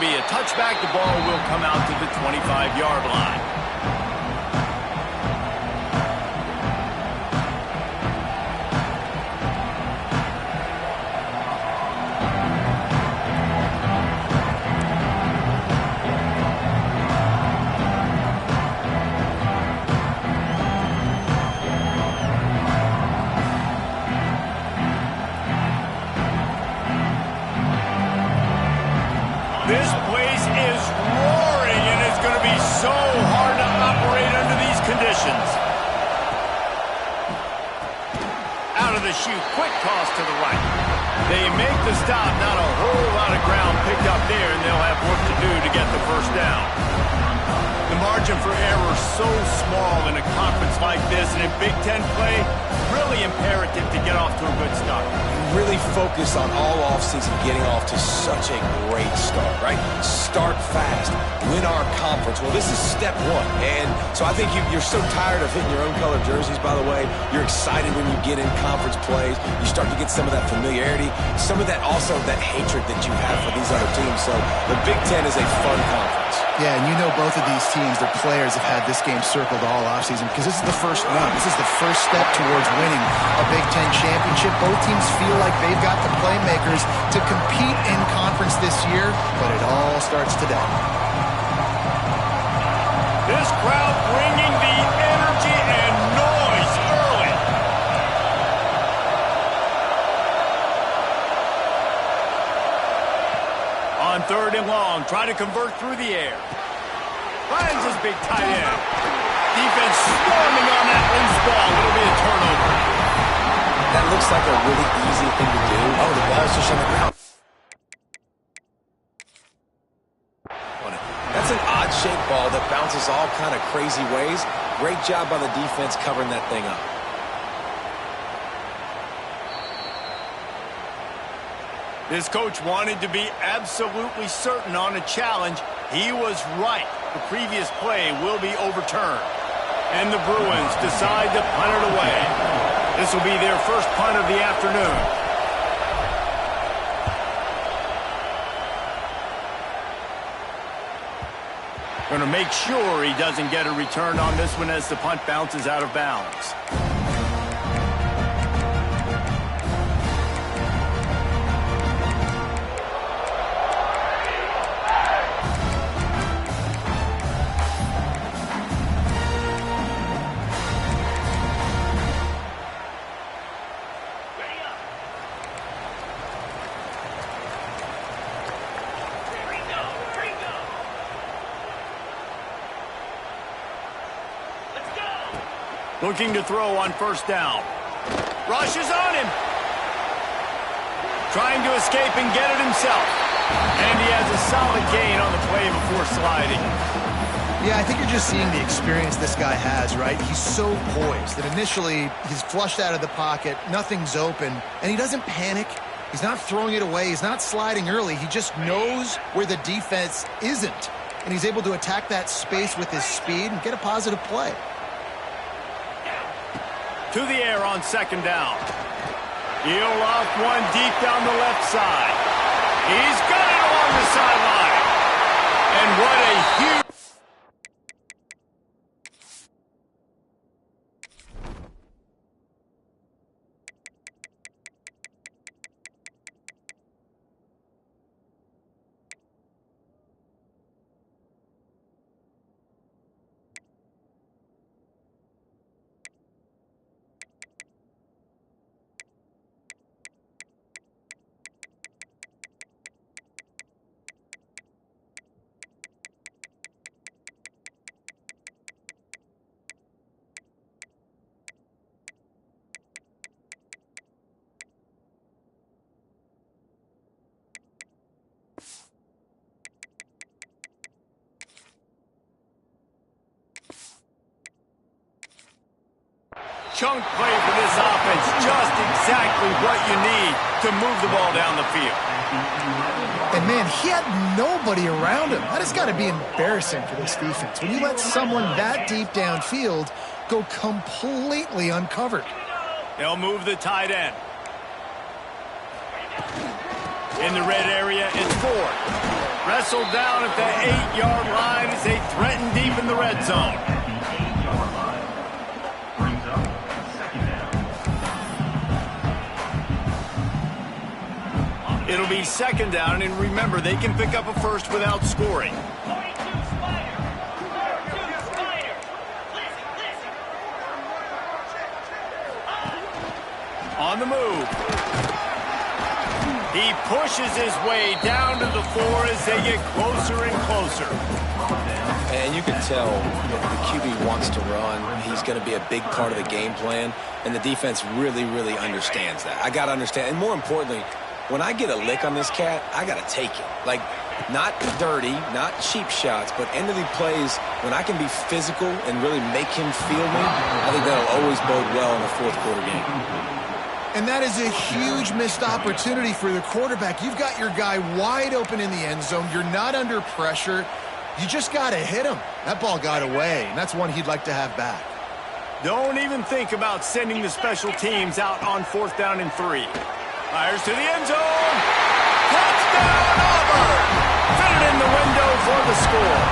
be a touchback. The ball will come out to the 25-yard line. This place is roaring, and it's going to be so hard to operate under these conditions. Out of the chute, quick toss to the right. They make the stop, not a whole lot of ground picked up there, and they'll have work to do to get the first down. The margin for error is so small in a conference like this, and in Big Ten play, really imperative to get off to a good start. Really focus on all offseason getting off to such a great start, right? Start fast, win our conference. Well, this is step one, and so I think you're so tired of hitting your own color jerseys, by the way. You're excited when you get in conference plays. You start to get some of that familiarity, some of that also that hatred that you have for these other teams. So the Big Ten is a fun conference. Yeah, and you know both of these teams, their players have had this game circled all offseason because this is the first one. This is the first step towards winning a Big Ten championship. Both teams feel like they've got the playmakers to compete in conference this year, but it all starts today. This crowd bringing the energy and noise early. On 3rd and long, try to convert through the air. Finds his big tight end. Defense storming on that loose ball. It'll be a turnover. That looks like a really easy thing to do. Oh, the ball's just on the ground. That's an odd-shaped ball that bounces all kind of crazy ways. Great job by the defense covering that thing up. This coach wanted to be absolutely certain on a challenge. He was right. The previous play will be overturned. And the Bruins decide to punt it away. This will be their first punt of the afternoon. Going to make sure he doesn't get a return on this one as the punt bounces out of bounds. Looking to throw on 1st down. Rushes on him. Trying to escape and get it himself. And he has a solid gain on the play before sliding. Yeah, I think you're just seeing the experience this guy has, right? He's so poised that initially he's flushed out of the pocket, nothing's open, and he doesn't panic. He's not throwing it away. He's not sliding early. He just knows where the defense isn't, and he's able to attack that space with his speed and get a positive play. To the air on 2nd down. He'll loft one deep down the left side. He's got it along the sideline. And what a huge... Chunk play for this offense, just exactly what you need to move the ball down the field. And, man, he had nobody around him. That has got to be embarrassing for this defense. When you let someone that deep downfield go completely uncovered. They'll move the tight end. In the red area, it's 4th. Wrestled down at the 8-yard line as they threaten deep in the red zone. It'll be second down, and remember, they can pick up a first without scoring. On the move. He pushes his way down to the 4 as they get closer and closer. And you can tell that the QB wants to run. He's going to be a big part of the game plan, and the defense really, really understands that. I got to understand, and more importantly, when I get a lick on this cat, I got to take it. Like, not dirty, not cheap shots, but end of the plays, when I can be physical and really make him feel me, I think that'll always bode well in a fourth quarter game. And that is a huge missed opportunity for the quarterback. You've got your guy wide open in the end zone. You're not under pressure. You just got to hit him. That ball got away, and that's one he'd like to have back. Don't even think about sending the special teams out on 4th down and 3. Fires to the end zone. Touchdown, Auburn! Fitted in the window for the score.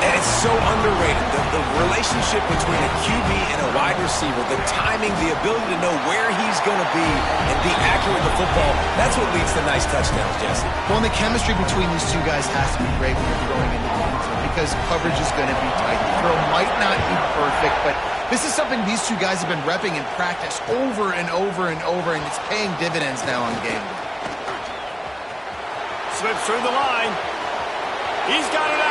And it's so underrated. The relationship between a QB and a wide receiver, the timing, the ability to know where he's going to be and be accurate with the football, that's what leads to nice touchdowns, Jesse. Well, and the chemistry between these two guys has to be great when you're going into the end zone because coverage is going to be tight. The throw might not be perfect, but this is something these two guys have been repping in practice over and over and over, and it's paying dividends now on game day. Slips through the line. He's got it out.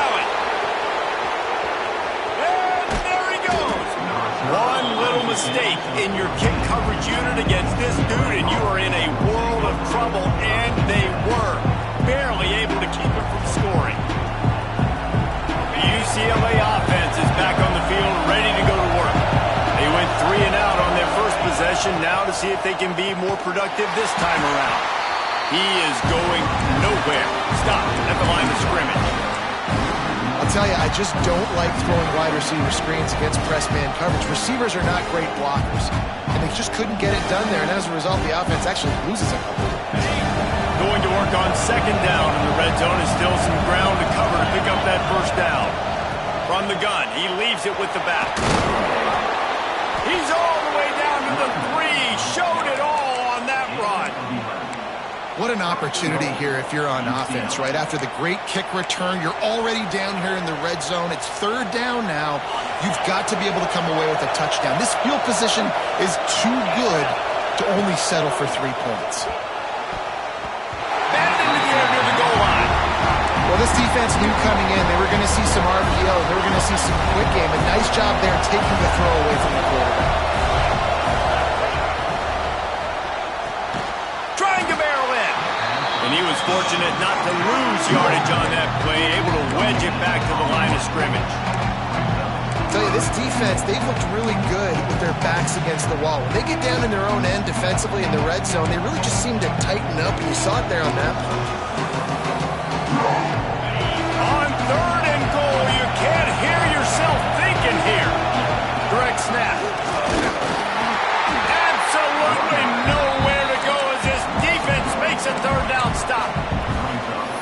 One little mistake in your kick coverage unit against this dude, and you are in a world of trouble, and they were barely able to keep him from scoring. The UCLA offense is back on the field, ready to go to work. They went 3 and out on their first possession, now to see if they can be more productive this time around. He is going nowhere. Stopped at the line of scrimmage. I'll tell you, I just don't like throwing wide receiver screens against press man coverage. Receivers are not great blockers, and they just couldn't get it done there, and as a result, the offense actually loses a couple. Going to work on second down in the red zone is still some ground to cover to pick up that first down. From the gun, he leaves it with the back. He's all the way down to the 3, showed it all on that run. What an opportunity here if you're on offense, right? After the great kick return, you're already down here in the red zone. It's 3rd down now. You've got to be able to come away with a touchdown. This field position is too good to only settle for 3 points. Batted into the air near the goal line. Well, this defense knew coming in they were going to see some RPO. They were going to see some quick game. A nice job there taking the throw away from the quarterback. And he was fortunate not to lose yardage on that play, able to wedge it back to the line of scrimmage. I'll tell you, this defense, they've looked really good with their backs against the wall. When they get down in their own end defensively in the red zone, they really just seem to tighten up, and you saw it there on that play. On 3rd and goal, you can't hear yourself thinking here. Direct snap. Absolutely nowhere to go as this defense makes a 3rd down stop.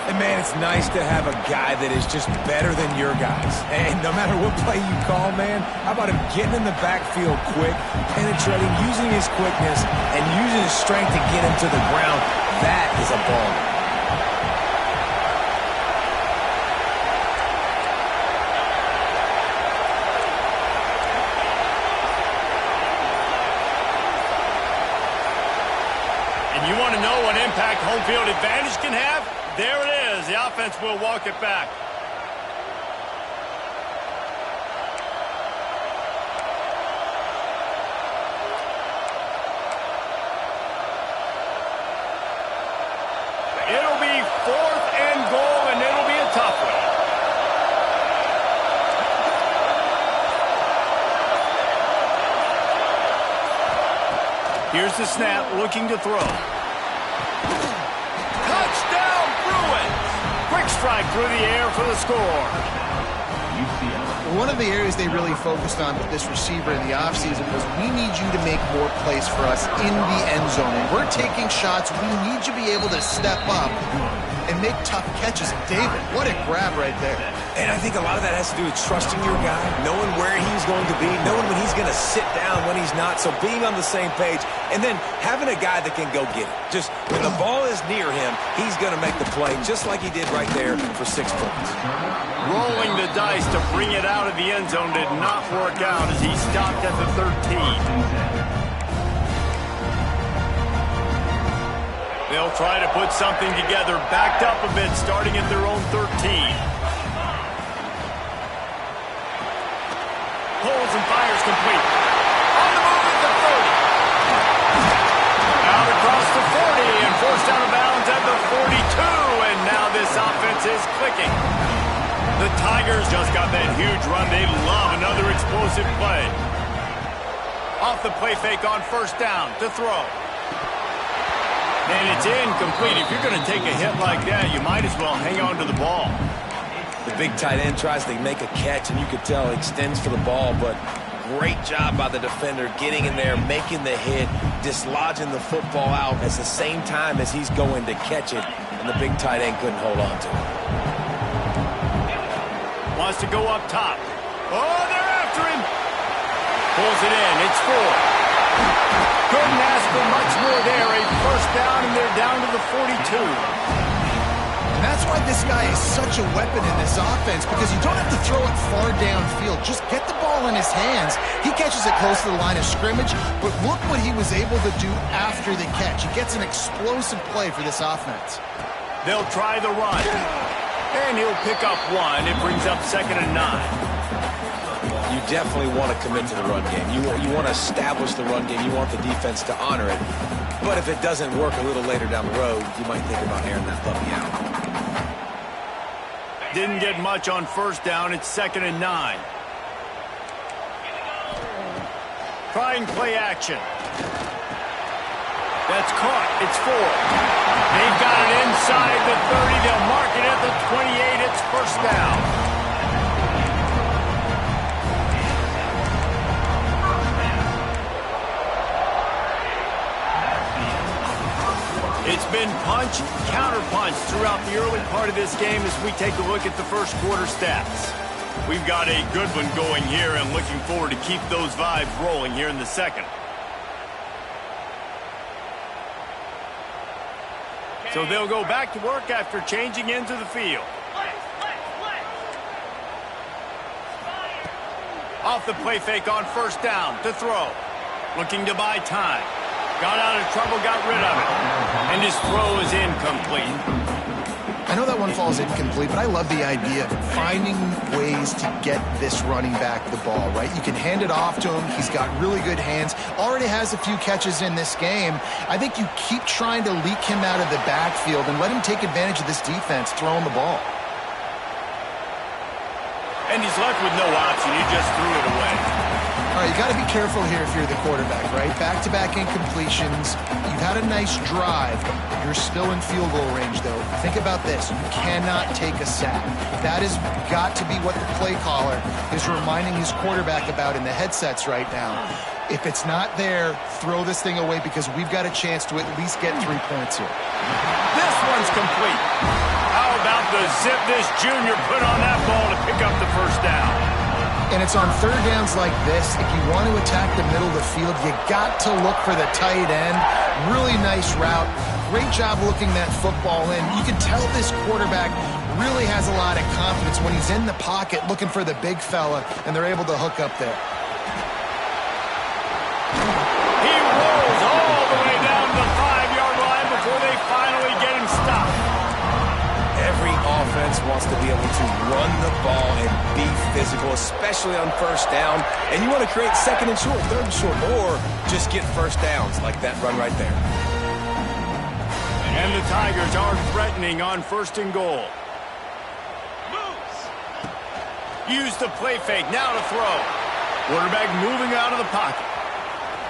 And, man, it's nice to have a guy that is just better than your guys. And no matter what play you call, man, how about him getting in the backfield quick, penetrating, using his quickness, and using his strength to get him to the ground? That is a ball. You want to know what impact home field advantage can have? There it is. The offense will walk it back. It'll be 4th and goal, and it'll be a tough one. Here's the snap, looking to throw. Touchdown, Bruins! Quick strike through the air for the score. One of the areas they really focused on with this receiver in the offseason was we need you to make more plays for us in the end zone. When we're taking shots, we need you to be able to step up and make tough catches. David, what a grab right there. And I think a lot of that has to do with trusting your guy, knowing where he's going to be, knowing when he's going to sit down, when he's not. So being on the same page, and then having a guy that can go get it. Just when the ball is near him, he's going to make the play, just like he did right there for 6 points. Rolling the dice to bring it out of the end zone did not work out as he stopped at the 13. They'll try to put something together, backed up a bit, starting at their own 13. Pulls and fires complete. On the move at the 30. Out across the 40 and forced out of bounds at the 42. And now this offense is clicking. The Tigers just got that huge run. They love another explosive play. Off the play fake on first down to throw. And it's incomplete. If you're going to take a hit like that, you might as well hang on to the ball. The big tight end tries to make a catch, and you could tell he extends for the ball, but great job by the defender getting in there, making the hit, dislodging the football out at the same time as he's going to catch it, and the big tight end couldn't hold on to it. Wants to go up top. Oh, they're after him. Pulls it in. It's 4. Couldn't ask for much more there. A first down, and they're down to the 42. And that's why this guy is such a weapon in this offense, because you don't have to throw it far downfield. Just get the ball in his hands. He catches it close to the line of scrimmage, but look what he was able to do after the catch. He gets an explosive play for this offense. They'll try the run. And he'll pick up 1. It brings up 2nd and 9. You definitely want to commit to the run game. You want to establish the run game. You want the defense to honor it. But if it doesn't work a little later down the road, you might think about airing that puppy out. Didn't get much on first down. It's 2nd and 9. Trying play action. That's caught. It's 4. They've got it inside the 30. They'll mark it at the 28. It's first down. It's been punch, counter-punch throughout the early part of this game as we take a look at the first quarter stats. We've got a good one going here and looking forward to keep those vibes rolling here in the second. So they'll go back to work after changing into the field. Off the play fake on first down to throw. Looking to buy time. Got out of trouble, got rid of it. And his throw is incomplete. I know that one falls incomplete, but I love the idea of finding ways to get this running back the ball, right? You can hand it off to him. He's got really good hands. Already has a few catches in this game. I think you keep trying to leak him out of the backfield and let him take advantage of this defense throwing the ball. And he's left with no option. He just threw it away. All right, you got to be careful here if you're the quarterback, right? Back-to-back incompletions. You've had a nice drive. You're still in field goal range, though. Think about this. You cannot take a sack. That has got to be what the play caller is reminding his quarterback about in the headsets right now. If it's not there, throw this thing away because we've got a chance to at least get 3 points here. This one's complete. How about the zip this junior put on that ball to pick up the first down? And it's on third downs like this. If you want to attack the middle of the field, you got to look for the tight end. Really nice route. Great job looking that football in. You can tell this quarterback really has a lot of confidence when he's in the pocket looking for the big fella, and they're able to hook up there. He rolls all the way down to the 5-yard line before they finally get him stopped. Every offense wants to be able to run the ball and be physical, especially on first down. And you want to create second and short, third and short, or just get first downs like that run right there. And the Tigers are threatening on first and goal. Use the play fake, now to throw. Quarterback moving out of the pocket.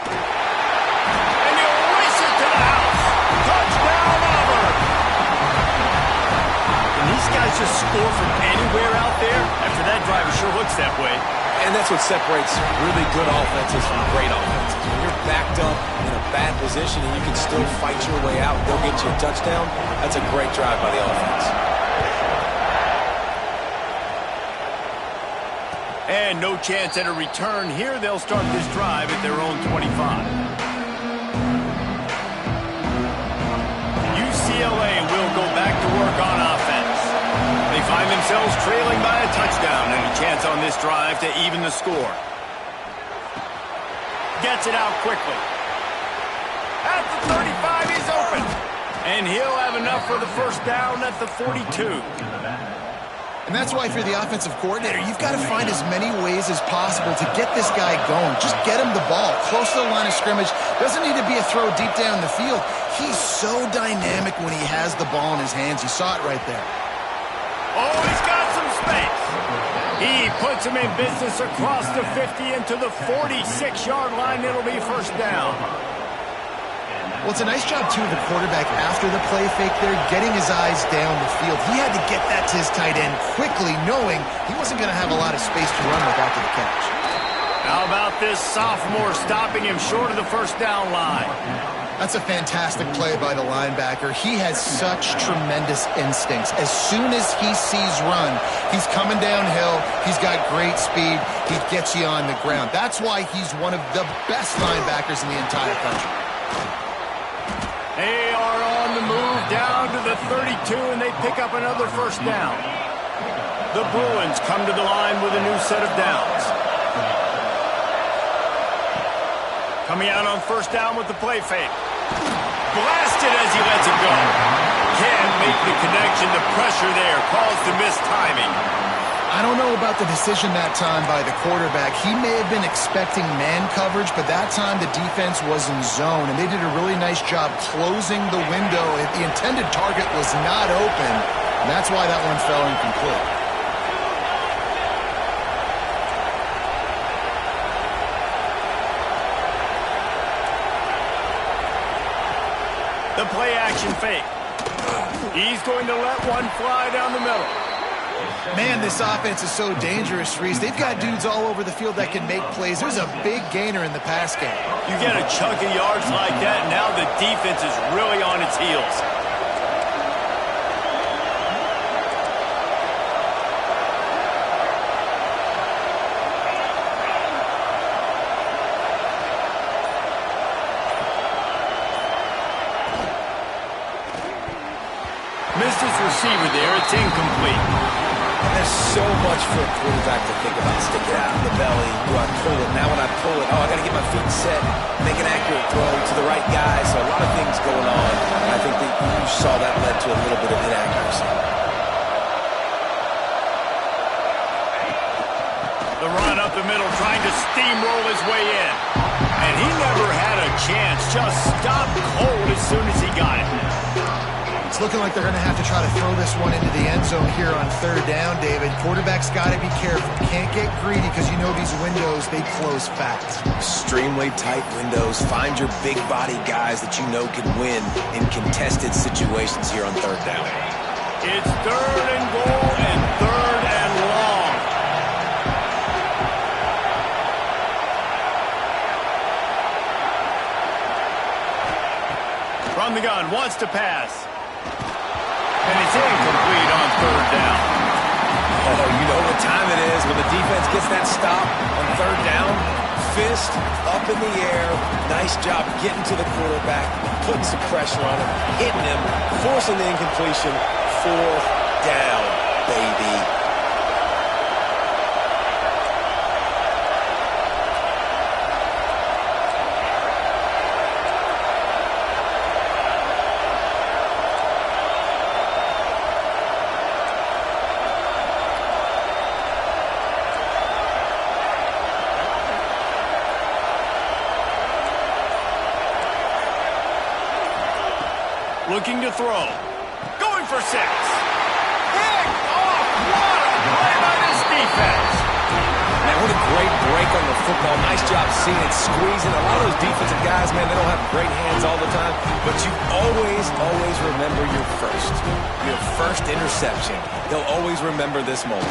And he'll race it to the house. Touchdown, Auburn. And he's guys just score from anywhere out there? After that drive, it sure looks that way. And that's what separates really good offenses from great offenses. When you're backed up in a bad position and you can still fight your way out and go get you a touchdown, that's a great drive by the offense. And no chance at a return here. They'll start this drive at their own 25. UCLA will go back to work on offense. They find themselves trailing by a touchdown and a chance on this drive to even the score. Gets it out quickly. At the 35, he's open. And he'll have enough for the first down at the 42. And that's why if you're the offensive coordinator, you've got to find as many ways as possible to get this guy going. Just get him the ball close to the line of scrimmage. Doesn't need to be a throw deep down the field. He's so dynamic when he has the ball in his hands. You saw it right there. Oh, he's got some space. He puts him in business across the 50 into the 46-yard line. It'll be first down. Well, it's a nice job, too, of the quarterback after the play fake there, getting his eyes down the field. He had to get that to his tight end quickly, knowing he wasn't going to have a lot of space to run with after the catch. How about this sophomore stopping him short of the first down line? That's a fantastic play by the linebacker. He has such tremendous instincts. As soon as he sees run, he's coming downhill. He's got great speed. He gets you on the ground. That's why he's one of the best linebackers in the entire country. They are on the move down to the 32, and they pick up another first down. The Bruins come to the line with a new set of downs. Coming out on first down with the play fake. Blasted as he lets it go. Can't make the connection. The pressure there caused the missed timing. I don't know about the decision that time by the quarterback. He may have been expecting man coverage, but that time the defense was in zone, and they did a really nice job closing the window. The intended target was not open, and that's why that one fell incomplete. The play action fake. He's going to let one fly down the middle. Man, this offense is so dangerous, Reese. They've got dudes all over the field that can make plays. There's a big gainer in the pass game. You get a chunk of yards like that, and now the defense is really on its heels. Missed his receiver there. It's incomplete. There's so much for a quarterback to think about. Stick it out in the belly. Do I pull it? Now when I pull it, I got to get my feet set, make an accurate throw to the right guy. So a lot of things going on. And I think that you saw that led to a little bit of inaccuracy. The run up the middle, trying to steamroll his way in. And he never had a chance. Just stopped cold as soon as he got it. It's looking like they're going to have to try to throw this one into the end zone here on third down, David. Quarterback's got to be careful. Can't get greedy because you know these windows, they close fast. Extremely tight windows. Find your big body guys that you know can win in contested situations here on third down. It's third and goal and third and long. From the gun, wants to pass. And it's incomplete on third down. Oh, you know what time it is when the defense gets that stop on third down. Fist up in the air. Nice job getting to the quarterback, putting some pressure on him, hitting him, forcing the incompletion. Fourth down, baby. Looking to throw. Going for 6. Picked off. What a play by this defense. Man, what a great break on the football. Nice job seeing it, squeezing. A lot of those defensive guys, man, they don't have great hands all the time, but you always remember your first interception. They'll always remember this moment.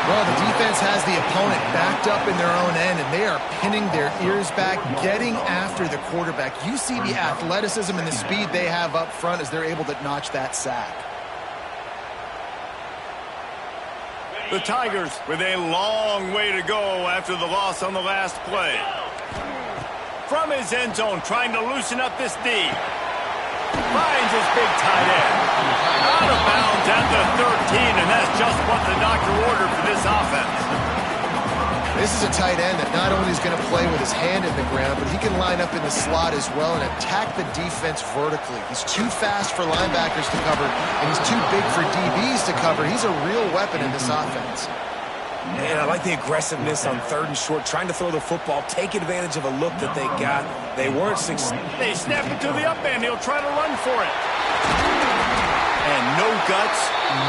Well, the defense has the opponent backed up in their own end, and they are pinning their ears back, getting after the quarterback. You see the athleticism and the speed they have up front as they're able to notch that sack. The Tigers with a long way to go after the loss on the last play. From his end zone, trying to loosen up this D. Finds his big tight end. Out of bounds at the 13, and that's just what the doctor ordered for this offense. This is a tight end that not only is going to play with his hand in the ground, but he can line up in the slot as well and attack the defense vertically. He's too fast for linebackers to cover, and he's too big for DBs to cover. He's a real weapon in this offense. Man, I like the aggressiveness on 3rd and short, trying to throw the football, take advantage of a look that they got. They weren't successful. They snap it to the up end. He'll try to run for it. And no guts,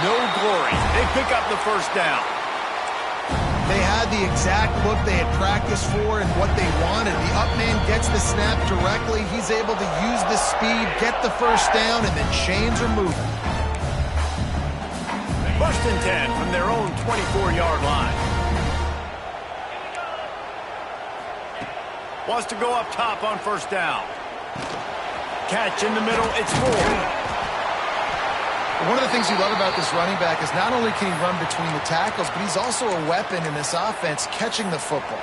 no glory. They pick up the first down. They had the exact look they had practiced for and what they wanted. The up man gets the snap directly. He's able to use the speed, get the first down, and then chains are moving. 1st and 10 from their own 24-yard line. Wants to go up top on 1st down. Catch in the middle, it's 4. One of the things you love about this running back is not only can he run between the tackles, but he's also a weapon in this offense catching the football.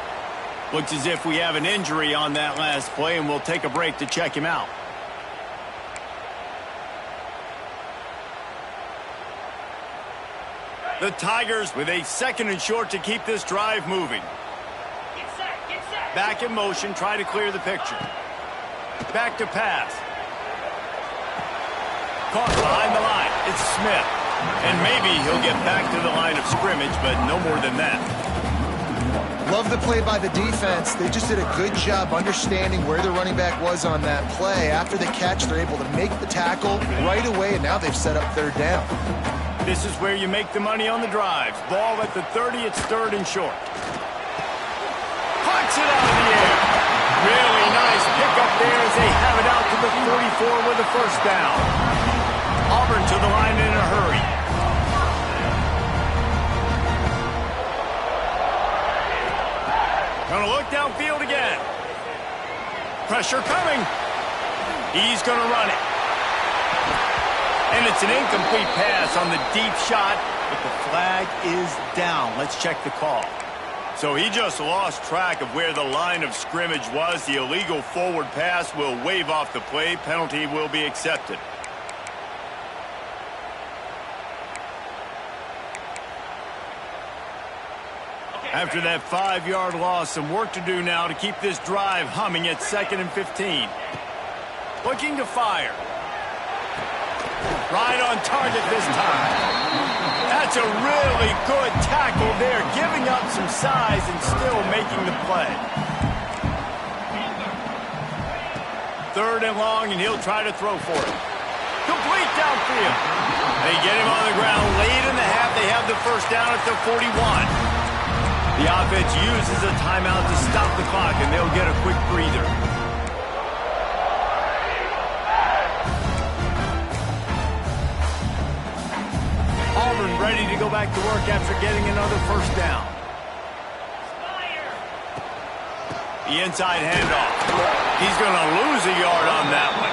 Looks as if we have an injury on that last play, and we'll take a break to check him out. The Tigers with a 2nd and short to keep this drive moving. Back in motion, try to clear the picture. Back to pass. Caught behind the line. It's Smith. And maybe he'll get back to the line of scrimmage, but no more than that. Love the play by the defense. They just did a good job understanding where the running back was on that play. After the catch, they're able to make the tackle right away, and now they've set up 3rd down. This is where you make the money on the drives. Ball at the 30, it's 3rd and short. Puts it out of the air. Really nice pickup there as they have it out to the 44 with the first down. Auburn to the line in a hurry. Gonna look downfield again. Pressure coming. He's gonna run it. And it's an incomplete pass on the deep shot, but the flag is down. Let's check the call. So he just lost track of where the line of scrimmage was. The illegal forward pass will wave off the play. Penalty will be accepted. After that 5-yard loss, some work to do now to keep this drive humming at 2nd and 15. Looking to fire. Right on target this time. That's a really good tackle there, giving up some size and still making the play. 3rd and long, and he'll try to throw for it. Complete downfield. They get him on the ground late in the half. They have the first down at the 41. The offense uses a timeout to stop the clock, and they'll get a quick breather. Auburn ready to go back to work after getting another first down. The inside handoff. He's going to lose a yard on that one.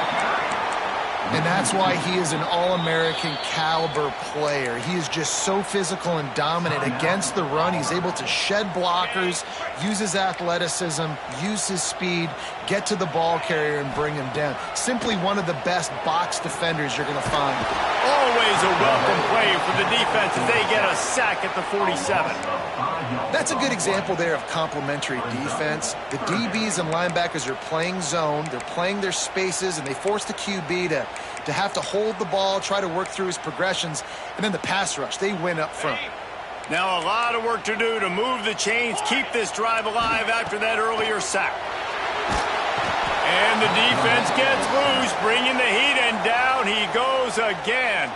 And that's why he is an All-American caliber player. He is just so physical and dominant against the run. He's able to shed blockers, use his athleticism, use his speed, get to the ball carrier and bring him down. Simply one of the best box defenders you're going to find. Always a welcome play for the defense as they get a sack at the 47. That's a good example there of complementary defense. The DBs and linebackers are playing zone, they're playing their spaces, and they force the QB to have to hold the ball, try to work through his progressions, and then the pass rush, they win up front. Now a lot of work to do to move the chains, keep this drive alive after that earlier sack. And the defense gets loose, bringing the heat, and down he goes again.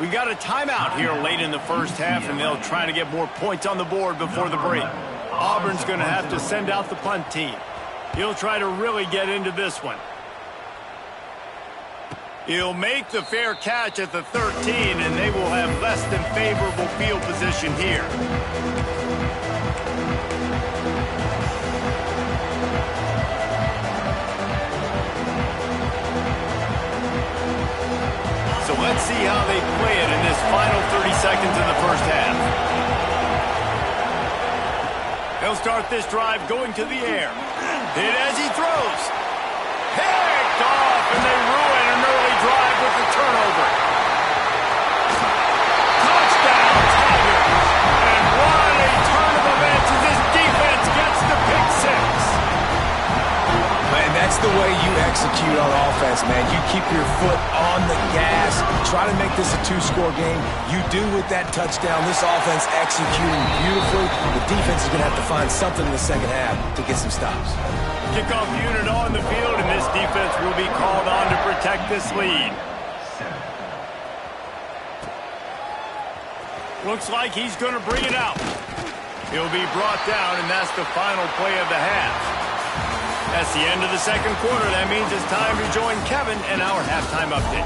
We got a timeout here late in the first half, and they'll try to get more points on the board before the break. Auburn's going to have to send out the punt team. He'll try to really get into this one. He'll make the fair catch at the 13, and they will have less than favorable field position here. So let's see how they play it in this final 30 seconds of the first half. They'll start this drive going to the air. Hit as he throws. Picked off, and they ruin an early drive with the turnover. Touchdown, Tigers. And what a turn of events as this defense gets the pick six. Man, that's the way you execute on offense, man. You keep your foot on the gas. Try to make this a two-score game. You do with that touchdown. This offense executing beautifully. The defense is going to have to find something in the second half to get some stops. Kickoff unit on the field, and this defense will be called on to protect this lead. Looks like he's going to bring it out. He'll be brought down, and that's the final play of the half. That's the end of the second quarter. That means it's time to join Kevin and our halftime update.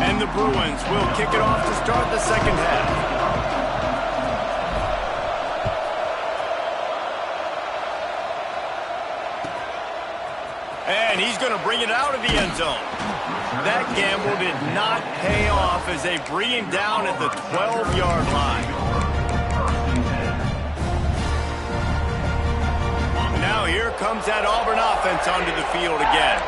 And the Bruins will kick it off to start the second half. And he's going to bring it out of the end zone. That gamble did not pay off as they bring him down at the 12-yard line. Now here comes that Auburn offense onto the field again.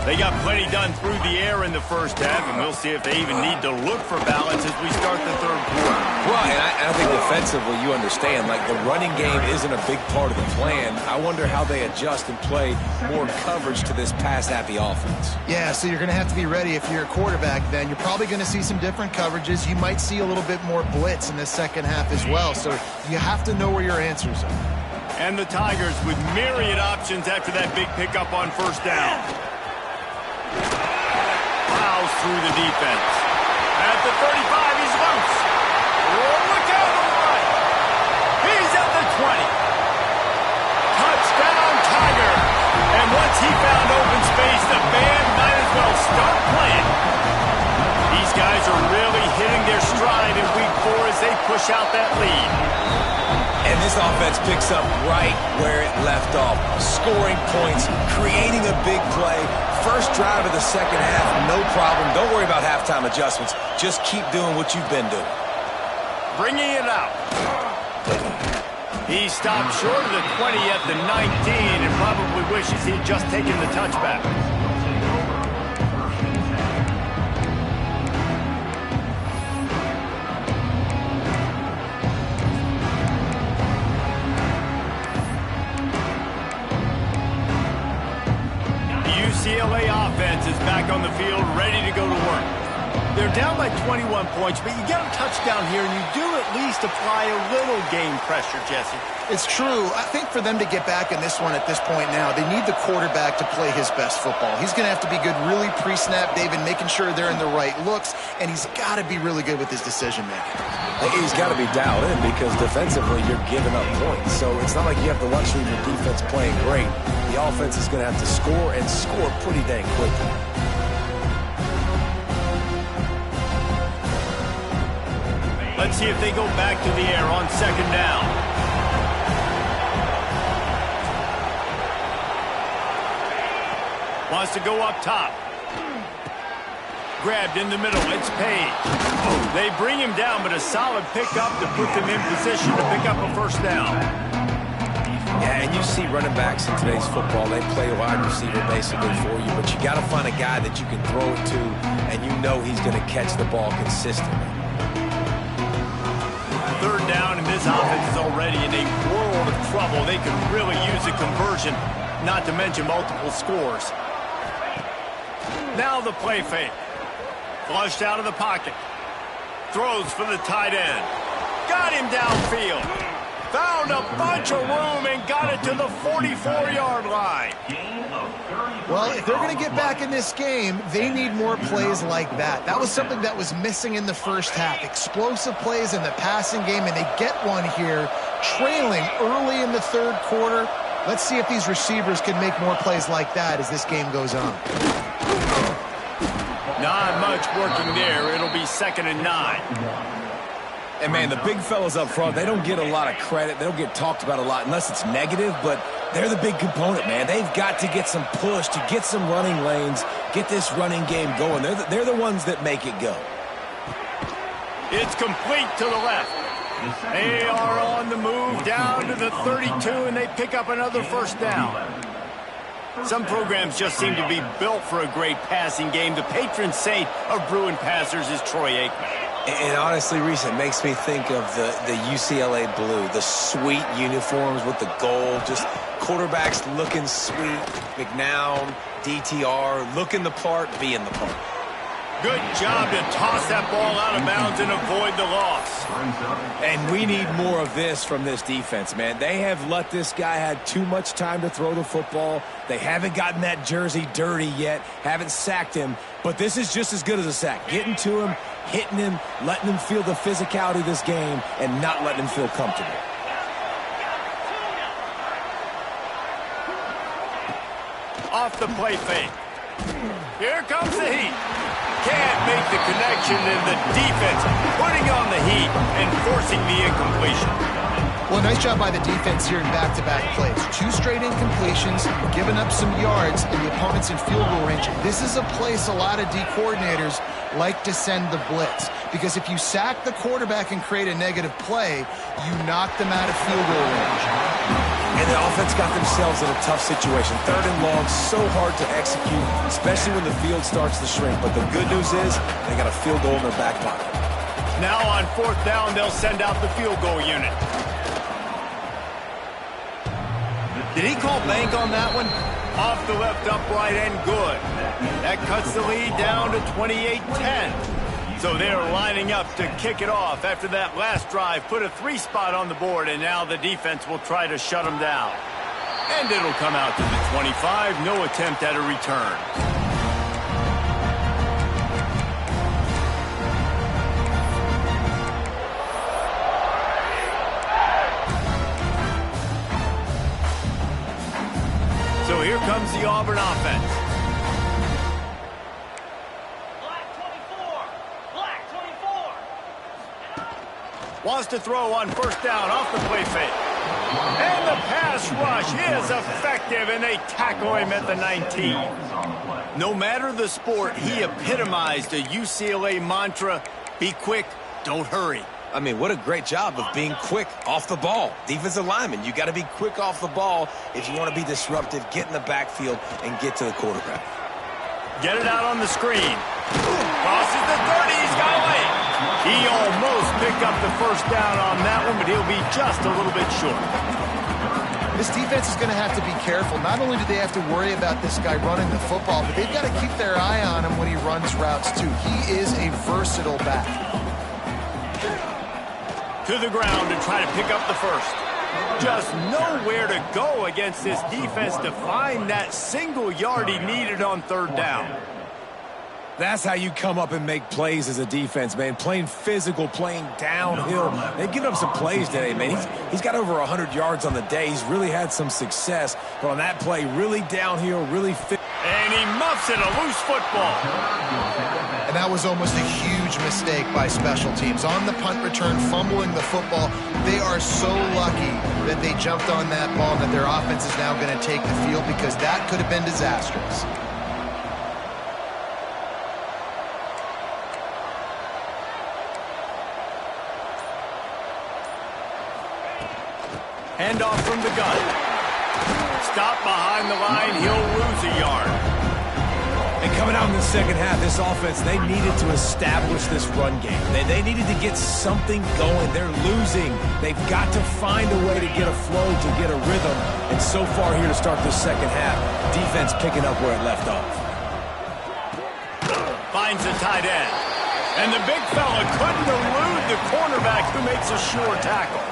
They got plenty done through the air in the first half, and we'll see if they even need to look for balance as we start the third quarter. Well, and I think defensively you understand, like the running game isn't a big part of the plan. I wonder how they adjust and play more coverage to this pass-happy offense. Yeah, so you're going to have to be ready if you're a quarterback then. You're probably going to see some different coverages. You might see a little bit more blitz in the second half as well, so you have to know where your answers are. And the Tigers with myriad options after that big pickup on first down. Plows through the defense. At the 35, he's loose. Oh, look out on the right. He's at the 20. Touchdown, Tiger. And once he found open space, the band might as well start playing. These guys are really hitting their stride in week 4 as they push out that lead. And this offense picks up right where it left off. Scoring points, creating a big play. First drive of the second half, no problem. Don't worry about halftime adjustments. Just keep doing what you've been doing. Bringing it out. He stopped short of the 20 at the 19 and probably wishes he'd just taken the touchback. UCLA offense is back on the field, ready to go to work. They're down by 21 points, but you get a touchdown here, and you do at least apply a little game pressure, Jesse. It's true. I think for them to get back in this one at this point now, they need the quarterback to play his best football. He's going to have to be good really pre-snap, David, making sure they're in the right looks, and he's got to be really good with his decision-making. He's got to be dialed in because defensively you're giving up points. So it's not like you have the luxury of your defense playing great. The offense is going to have to score and score pretty dang quickly. Let's see if they go back to the air on second down. Wants to go up top. Grabbed in the middle. It's Page. They bring him down, but a solid pickup to put them in position to pick up a first down. Yeah, and you see running backs in today's football, they play wide receiver basically for you, but you got to find a guy that you can throw it to, and you know he's going to catch the ball consistently. Third down, and this offense is already in a world of trouble. They could really use a conversion, not to mention multiple scores. Now the play fake. Flushed out of the pocket. Throws for the tight end. Got him downfield. Found a bunch of room and got it to the 44-yard line. Well, if they're going to get back in this game, they need more plays like that. That was something that was missing in the first half. Explosive plays in the passing game, and they get one here, trailing early in the third quarter. Let's see if these receivers can make more plays like that as this game goes on. Not much working there. It'll be 2nd and 9. And, man, the big fellas up front, they don't get a lot of credit. They don't get talked about a lot unless it's negative, but they're the big component, man. They've got to get some push, to get some running lanes, get this running game going. They're the ones that make it go. It's complete to the left. They are on the move down to the 32, and they pick up another first down. Some programs just seem to be built for a great passing game. The patron saint of Bruin passers is Troy Aikman. And honestly, Reese, it makes me think of the UCLA blue, the sweet uniforms with the gold, just quarterbacks looking sweet, McNown, DTR, looking the part, being the part. Good job to toss that ball out of bounds and avoid the loss. And we need more of this from this defense, man. They have let this guy have too much time to throw the football. They haven't gotten that jersey dirty yet, haven't sacked him, but this is just as good as a sack. Getting to him, hitting him, letting him feel the physicality of this game, and not letting him feel comfortable. Off the play fake. Here comes the heat. Can't make the connection, and the defense putting on the heat and forcing the incompletion. Well, nice job by the defense here in back-to-back plays. 2 straight incompletions, giving up some yards, and the opponent's in field goal range. This is a place a lot of D coordinators like to send the blitz, because if you sack the quarterback and create a negative play, you knock them out of field goal range. And the offense got themselves in a tough situation. 3rd and long, so hard to execute, especially when the field starts to shrink. But the good news is they got a field goal in their back pocket. Now on 4th down, they'll send out the field goal unit. Did he call bank on that one? Off the left upright and good. That cuts the lead down to 28-10. So they're lining up to kick it off after that last drive. Put a 3-spot on the board, and now the defense will try to shut them down. And it'll come out to the 25. No attempt at a return. So here comes the Auburn offense. Wants to throw on 1st down off the play fake. And the pass rush is effective, and they tackle him at the 19. No matter the sport, he epitomized a UCLA mantra, be quick, don't hurry. I mean, what a great job of being quick off the ball. Defensive lineman, you got to be quick off the ball if you want to be disruptive, get in the backfield, and get to the quarterback. Get it out on the screen. Crosses the 30, he's got away. He almost picked up the 1st down on that one, but he'll be just a little bit short. This defense is going to have to be careful. Not only do they have to worry about this guy running the football, but they've got to keep their eye on him when he runs routes, too. He is a versatile back. To the ground to try to pick up the 1st. Just nowhere to go against this defense to find that single yard he needed on 3rd down. That's how you come up and make plays as a defense, man. Playing physical, playing downhill. They've given up some plays today, man. He's got over 100 yards on the day. He's really had some success. But on that play, really downhill, really fit. And he muffs it, a loose football. And that was almost a huge mistake by special teams. On the punt return, fumbling the football. They are so lucky that they jumped on that ball and that their offense is now going to take the field, because that could have been disastrous. Handoff from the gun. Stop behind the line. He'll lose a yard. And coming out in the second half, this offense, they needed to establish this run game. They needed to get something going. They're losing. They've got to find a way to get a flow, to get a rhythm. And so far here to start this second half, defense picking up where it left off. Finds the tight end. And the big fella couldn't elude the cornerback, who makes a sure tackle.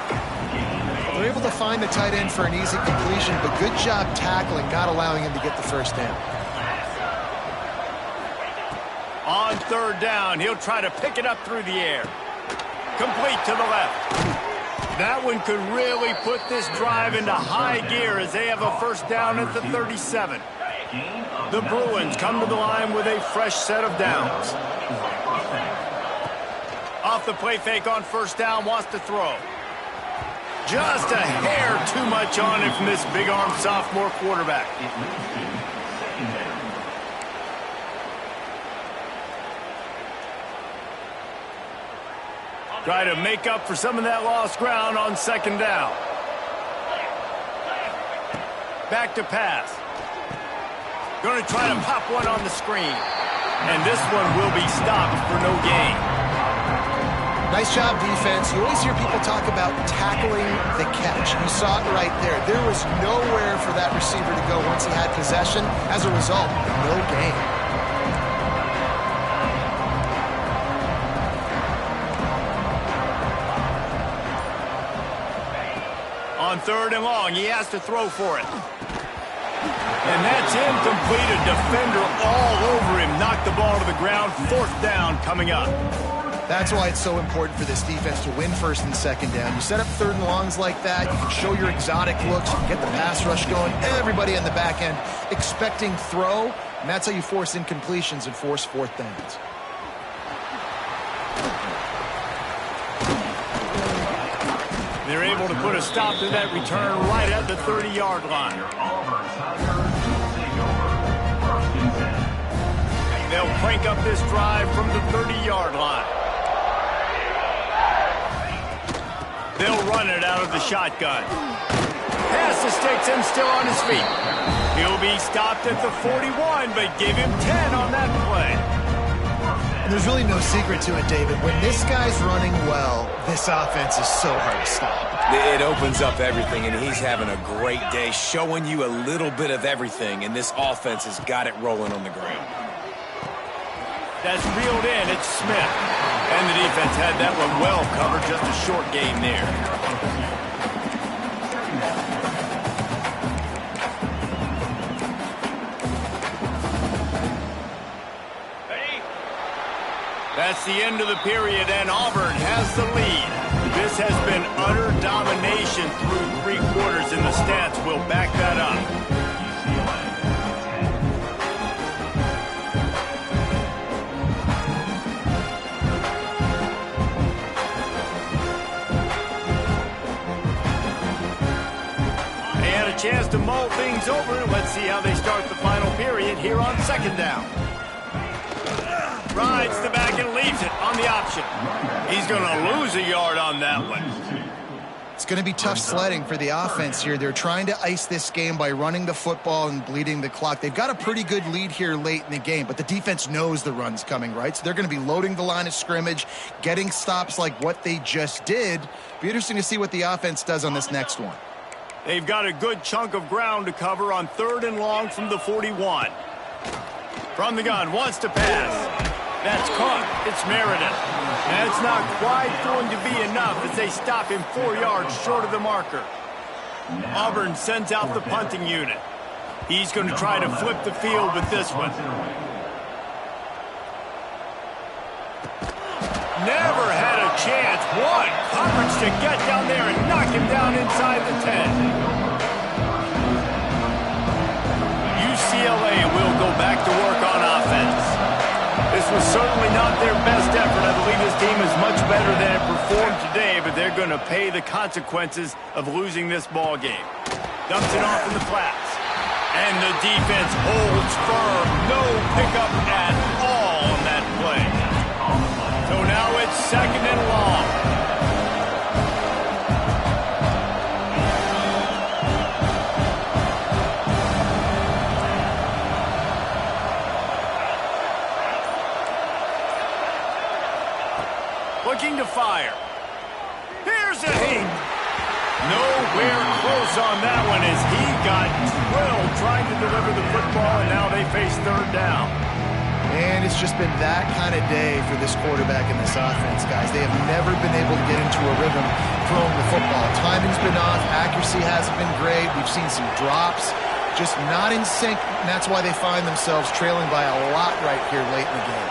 They're able to find the tight end for an easy completion, but good job tackling, not allowing him to get the first down. On third down, he'll try to pick it up through the air. Complete to the left. That one could really put this drive into high gear as they have a first down at the 37. The Bruins come to the line with a fresh set of downs. Off the play fake on first down, wants to throw. Just a hair too much on it from this big-armed sophomore quarterback. Try to make up for some of that lost ground on second down. Back to pass. Going to try to pop one on the screen. And this one will be stopped for no gain. Nice job, defense. You always hear people talk about tackling the catch. You saw it right there. There was nowhere for that receiver to go once he had possession. As a result, no gain. On third and long, he has to throw for it. And that's incomplete. A defender all over him. Knocked the ball to the ground. Fourth down coming up. That's why it's so important for this defense to win first and second down. You set up third and longs like that, you can show your exotic looks, you can get the pass rush going, everybody on the back end expecting throw, and that's how you force incompletions and force fourth downs. They're able to put a stop to that return right at the 30-yard line. They'll crank up this drive from the 30-yard line. They'll run it out of the shotgun. Pass to sticks him still on his feet. He'll be stopped at the 41, but give him 10 on that play. And there's really no secret to it, David. When this guy's running well, this offense is so hard to stop. It opens up everything, and he's having a great day, showing you a little bit of everything, and this offense has got it rolling on the ground. That's reeled in. It's Smith. And the defense had that one well covered. Just a short gain there. That's the end of the period, and Auburn has the lead. This has been utter domination through three quarters, and the stats will back that up. They had a chance to mull things over. Let's see how they start the final period here on second down. Rides the back and leaves it on the option. He's going to lose a yard on that one. It's going to be tough sledding for the offense here. They're trying to ice this game by running the football and bleeding the clock. They've got a pretty good lead here late in the game, but the defense knows the run's coming, right? So they're going to be loading the line of scrimmage, getting stops like what they just did. Be interesting to see what the offense does on this next one. They've got a good chunk of ground to cover on third and long from the 41. From the gun, wants to pass. That's caught. It's Meredith. That's not quite going to be enough as they stop him 4 yards short of the marker. Auburn sends out the punting unit. He's going to try to flip the field with this one. Never had a chance. What coverage to get down there and knock him down inside the 10. UCLA will go back to work on offense. This was certainly not their best effort. I believe this team is much better than it performed today, but they're going to pay the consequences of losing this ball game. Dumps it off in the flats. And the defense holds firm. No pickup at all on that play. So now it's second and long. Looking to fire. Here's a hit. Nowhere close on that one as he got drilled trying to deliver the football, and now they face third down. And it's just been that kind of day for this quarterback and this offense, guys. They have never been able to get into a rhythm throwing the football. Timing's been off. Accuracy hasn't been great. We've seen some drops. Just not in sync, and that's why they find themselves trailing by a lot right here late in the game.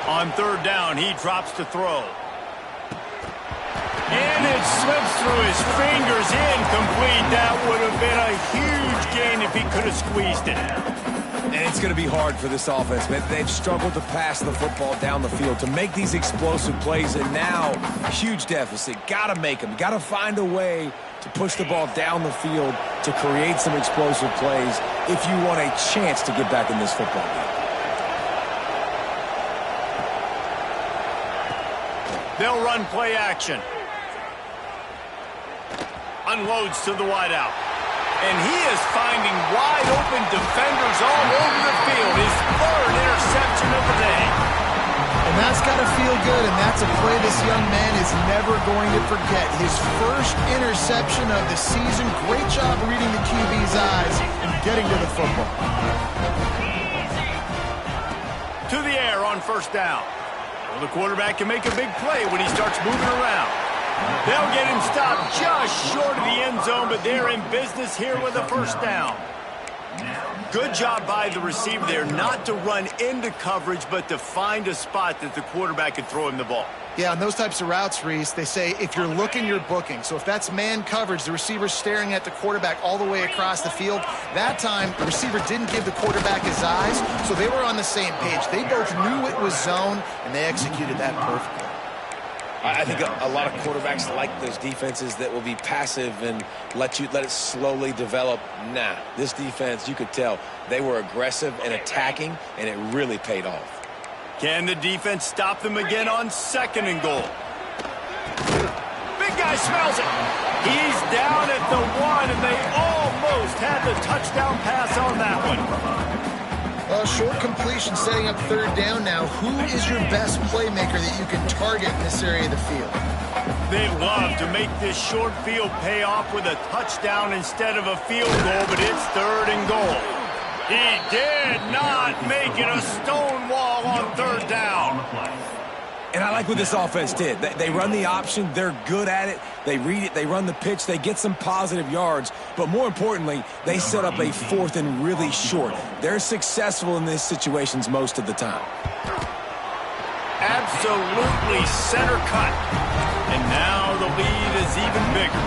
On third down, he drops to throw. And it slips through his fingers, incomplete. That would have been a huge gain if he could have squeezed it. And it's going to be hard for this offense, man. They've struggled to pass the football down the field, to make these explosive plays, and now, huge deficit. Got to make them. Got to find a way to push the ball down the field to create some explosive plays if you want a chance to get back in this football game. They'll run play action. Unloads to the wideout. And he is finding wide-open defenders all over the field. His third interception of the day. And that's got to feel good, and that's a play this young man is never going to forget. His first interception of the season. Great job reading the QB's eyes and getting to the football. To the air on first down. Well, the quarterback can make a big play when he starts moving around. They'll get him stopped just short of the end zone, but they're in business here with a first down. Good job by the receiver there, not to run into coverage, but to find a spot that the quarterback can throw him the ball. Yeah, on those types of routes, Reese, they say if you're looking, you're booking. So if that's man coverage, the receiver's staring at the quarterback all the way across the field. That time, the receiver didn't give the quarterback his eyes, so they were on the same page. They both knew it was zone, and they executed that perfectly. I think a lot of quarterbacks like those defenses that will be passive and let it slowly develop. Nah, this defense, you could tell, they were aggressive and attacking, and it really paid off. Can the defense stop them again on second and goal? Big guy smells it. He's down at the 1, and they almost had the touchdown pass on that one. Short completion setting up third down now. Who is your best playmaker that you can target in this area of the field? They love to make this short field pay off with a touchdown instead of a field goal, but it's third and goal. He did not make it a stone wall on third down. And I like what this offense did. They run the option. They're good at it. They read it. They run the pitch. They get some positive yards. But more importantly, they set up a fourth and really short. They're successful in these situations most of the time. Absolutely center cut. And now the lead is even bigger.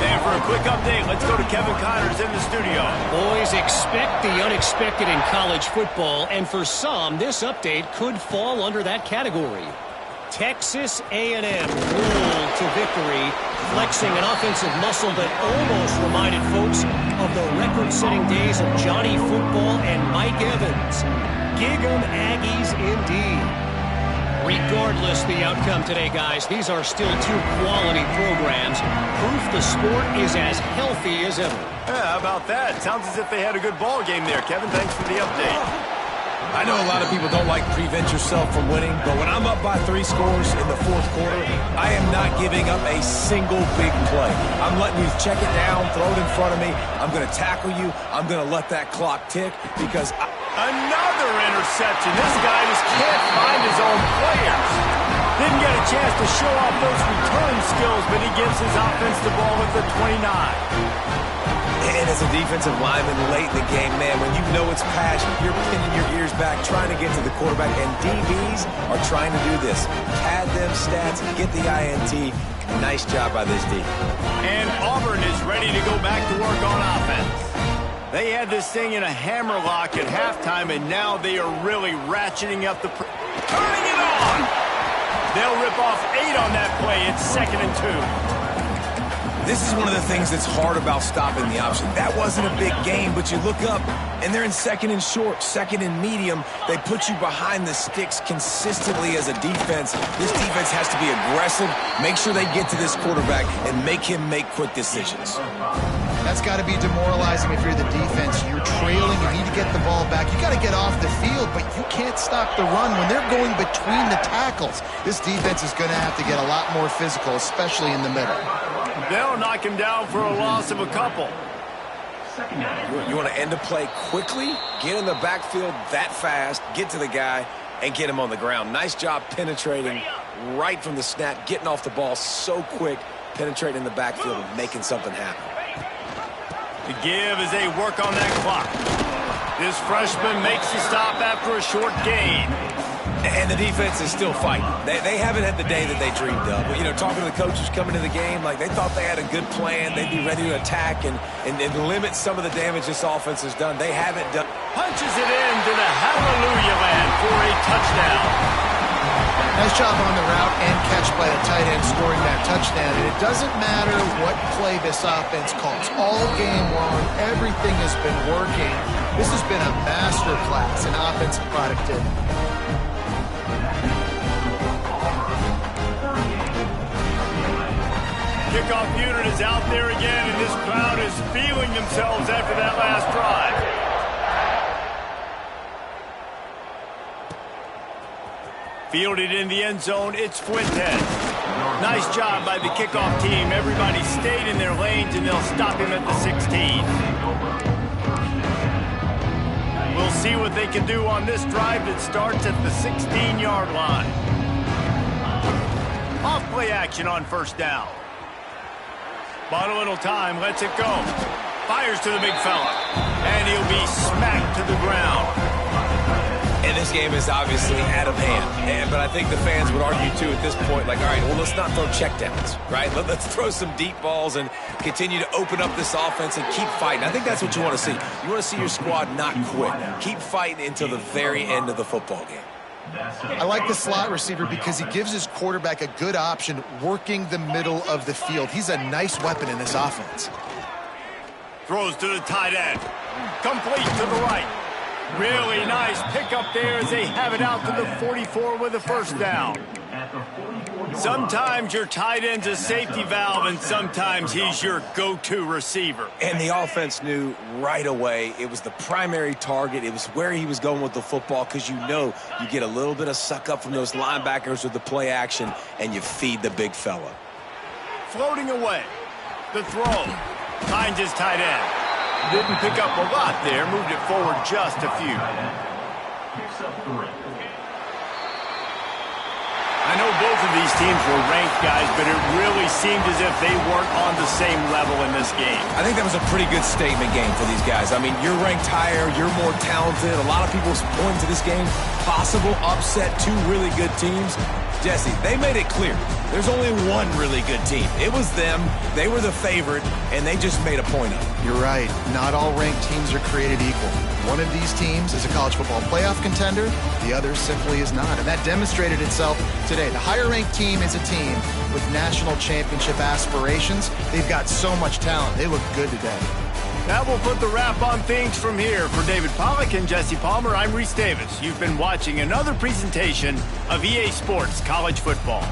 And for a quick update, let's go to Kevin Connors in the studio. Boys, expect the unexpected in college football. And for some, this update could fall under that category. Texas A&M rolled to victory, flexing an offensive muscle that almost reminded folks of the record-setting days of Johnny Football and Mike Evans. Gig 'em Aggies indeed. Regardless the outcome today, guys, these are still two quality programs. Proof the sport is as healthy as ever. Yeah, how about that? Sounds as if they had a good ball game there, Kevin. Thanks for the update. I know a lot of people don't like prevent yourself from winning, but when I'm up by 3 scores in the fourth quarter, I am not giving up a single big play. I'm letting you check it down, throw it in front of me. I'm going to tackle you. I'm going to let that clock tick because Another interception. This guy just can't find his own players. Didn't get a chance to show off those return skills, but he gives his offense the ball at the 29. And as a defensive lineman late in the game, man, when you know it's passion, you're pinning your ears back, trying to get to the quarterback, and DBs are trying to do this. Pad them stats, get the INT. Nice job by this D. And Auburn is ready to go back to work on offense. They had this thing in a hammerlock at halftime, and now they are really ratcheting up the... Turning it on! They'll rip off 8 on that play. It's 2nd and 2. This is one of the things that's hard about stopping the option. That wasn't a big game, but you look up, and they're in 2nd and short, 2nd and medium. They put you behind the sticks consistently as a defense. This defense has to be aggressive, make sure they get to this quarterback, and make him make quick decisions. That's got to be demoralizing if you're the defense. You're trailing, you need to get the ball back. You got to get off the field, but you can't stop the run when they're going between the tackles. This defense is going to have to get a lot more physical, especially in the middle. They'll knock him down for a loss of a couple. You want to end a play quickly, get in the backfield that fast, get to the guy, and get him on the ground. Nice job penetrating right from the snap, getting off the ball so quick, penetrating the backfield and making something happen. The give as they work on that clock. This freshman makes the stop after a short gain. And the defense is still fighting. They haven't had the day that they dreamed of. But, you know, talking to the coaches coming to the game, like they thought they had a good plan. They'd be ready to attack and limit some of the damage this offense has done. They haven't done. Punches it into the hallelujah land for a touchdown. Nice job on the route and catch by the tight end scoring that touchdown. And it doesn't matter what play this offense calls. All game long, everything has been working. This has been a master class in offensive productivity. Kickoff unit is out there again, and this crowd is feeling themselves after that last drive. Fielded in the end zone, it's Fuentes. Nice job by the kickoff team. Everybody stayed in their lanes, and they'll stop him at the 16. We'll see what they can do on this drive that starts at the 16-yard line. Off play action on first down. Bought a little time, lets it go. Fires to the big fella. And he'll be smacked to the ground. And this game is obviously out of hand. But I think the fans would argue, too, at this point, like, all right, well, let's not throw checkdowns, right? Let's throw some deep balls and continue to open up this offense and keep fighting. I think that's what you want to see. You want to see your squad not quit. Keep fighting until the very end of the football game. I like the slot receiver because he gives his quarterback a good option working the middle of the field. He's a nice weapon in this offense. Throws to the tight end. Complete to the right. Really nice pickup there as they have it out to the 44 with a first down. Sometimes your tight end's a safety valve, and sometimes he's your go-to receiver. And the offense knew right away it was the primary target. It was where he was going with the football because you know you get a little bit of suck up from those linebackers with the play action, and you feed the big fella. Floating away. The throw. Finds his tight end. Didn't pick up a lot there. Moved it forward just a few. I know both of these teams were ranked, guys, but it really seemed as if they weren't on the same level in this game. I think that was a pretty good statement game for these guys. I mean, you're ranked higher, you're more talented. A lot of people point to this game. Possible upset, two really good teams. Jesse, they made it clear. There's only one really good team. It was them. They were the favorite, and they just made a point of it. You're right. Not all ranked teams are created equal. One of these teams is a college football playoff contender. The other simply is not. And that demonstrated itself today. The higher-ranked team is a team with national championship aspirations. They've got so much talent. They look good today. That will put the wrap on things from here. For David Pollack and Jesse Palmer, I'm Reese Davis. You've been watching another presentation of EA Sports College Football.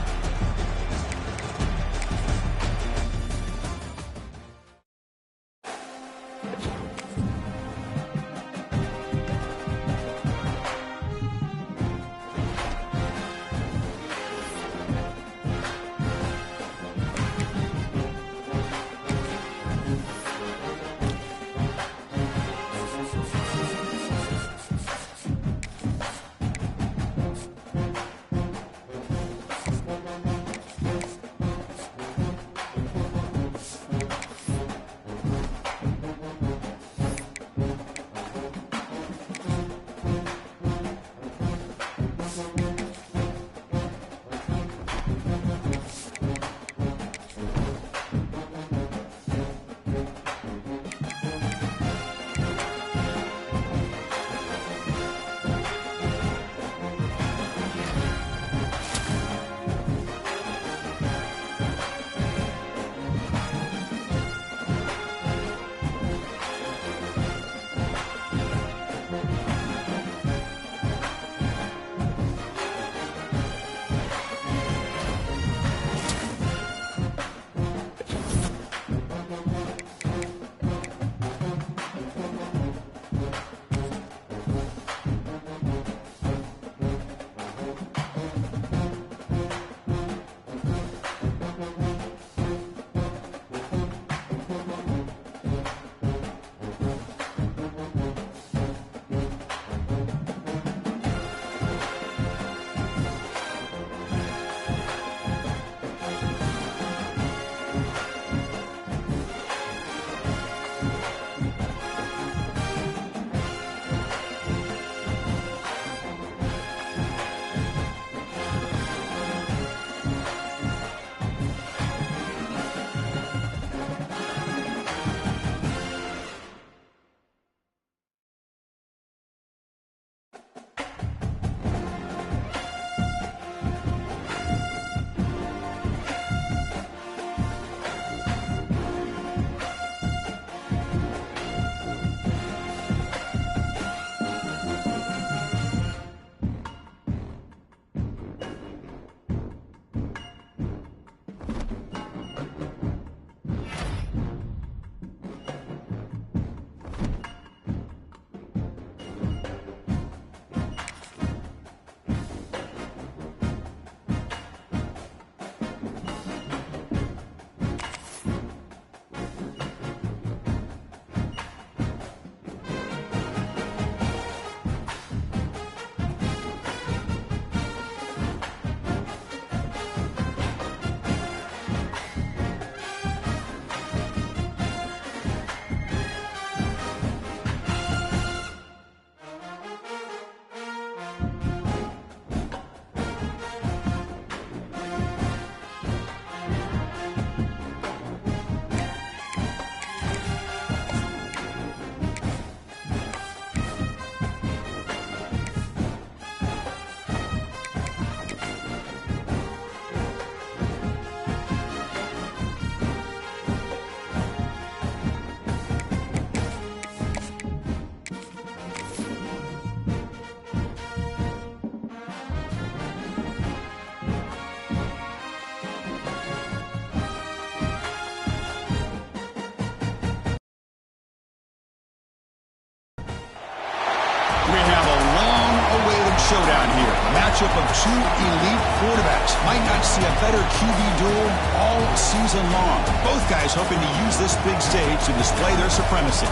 showdown here. A matchup of two elite quarterbacks. Might not see a better QB duel all season long. Both guys hoping to use this big stage to display their supremacy.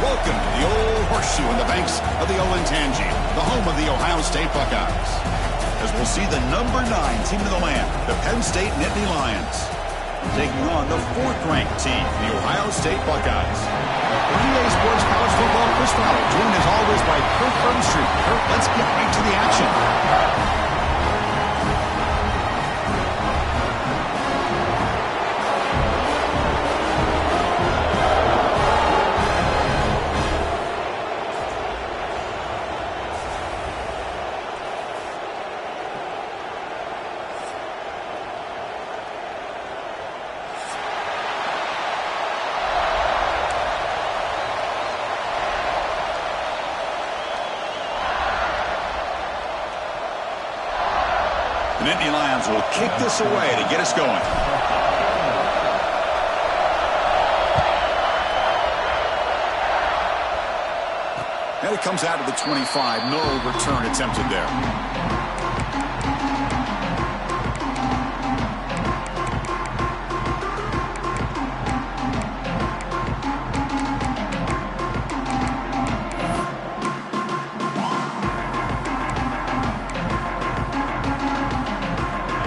Welcome to the Old Horseshoe on the banks of the Olentangy, the home of the Ohio State Buckeyes. As we'll see the number 9 team in the land, the Penn State Nittany Lions, taking on the 4th-ranked team, the Ohio State Buckeyes. EA Sports College Football, Chris Fowler, joined as always by Kirk Burnstreet. Kirk, let's get right to the action. The Nittany Lions will kick this away to get us going. And it comes out of the 25. No return attempted there.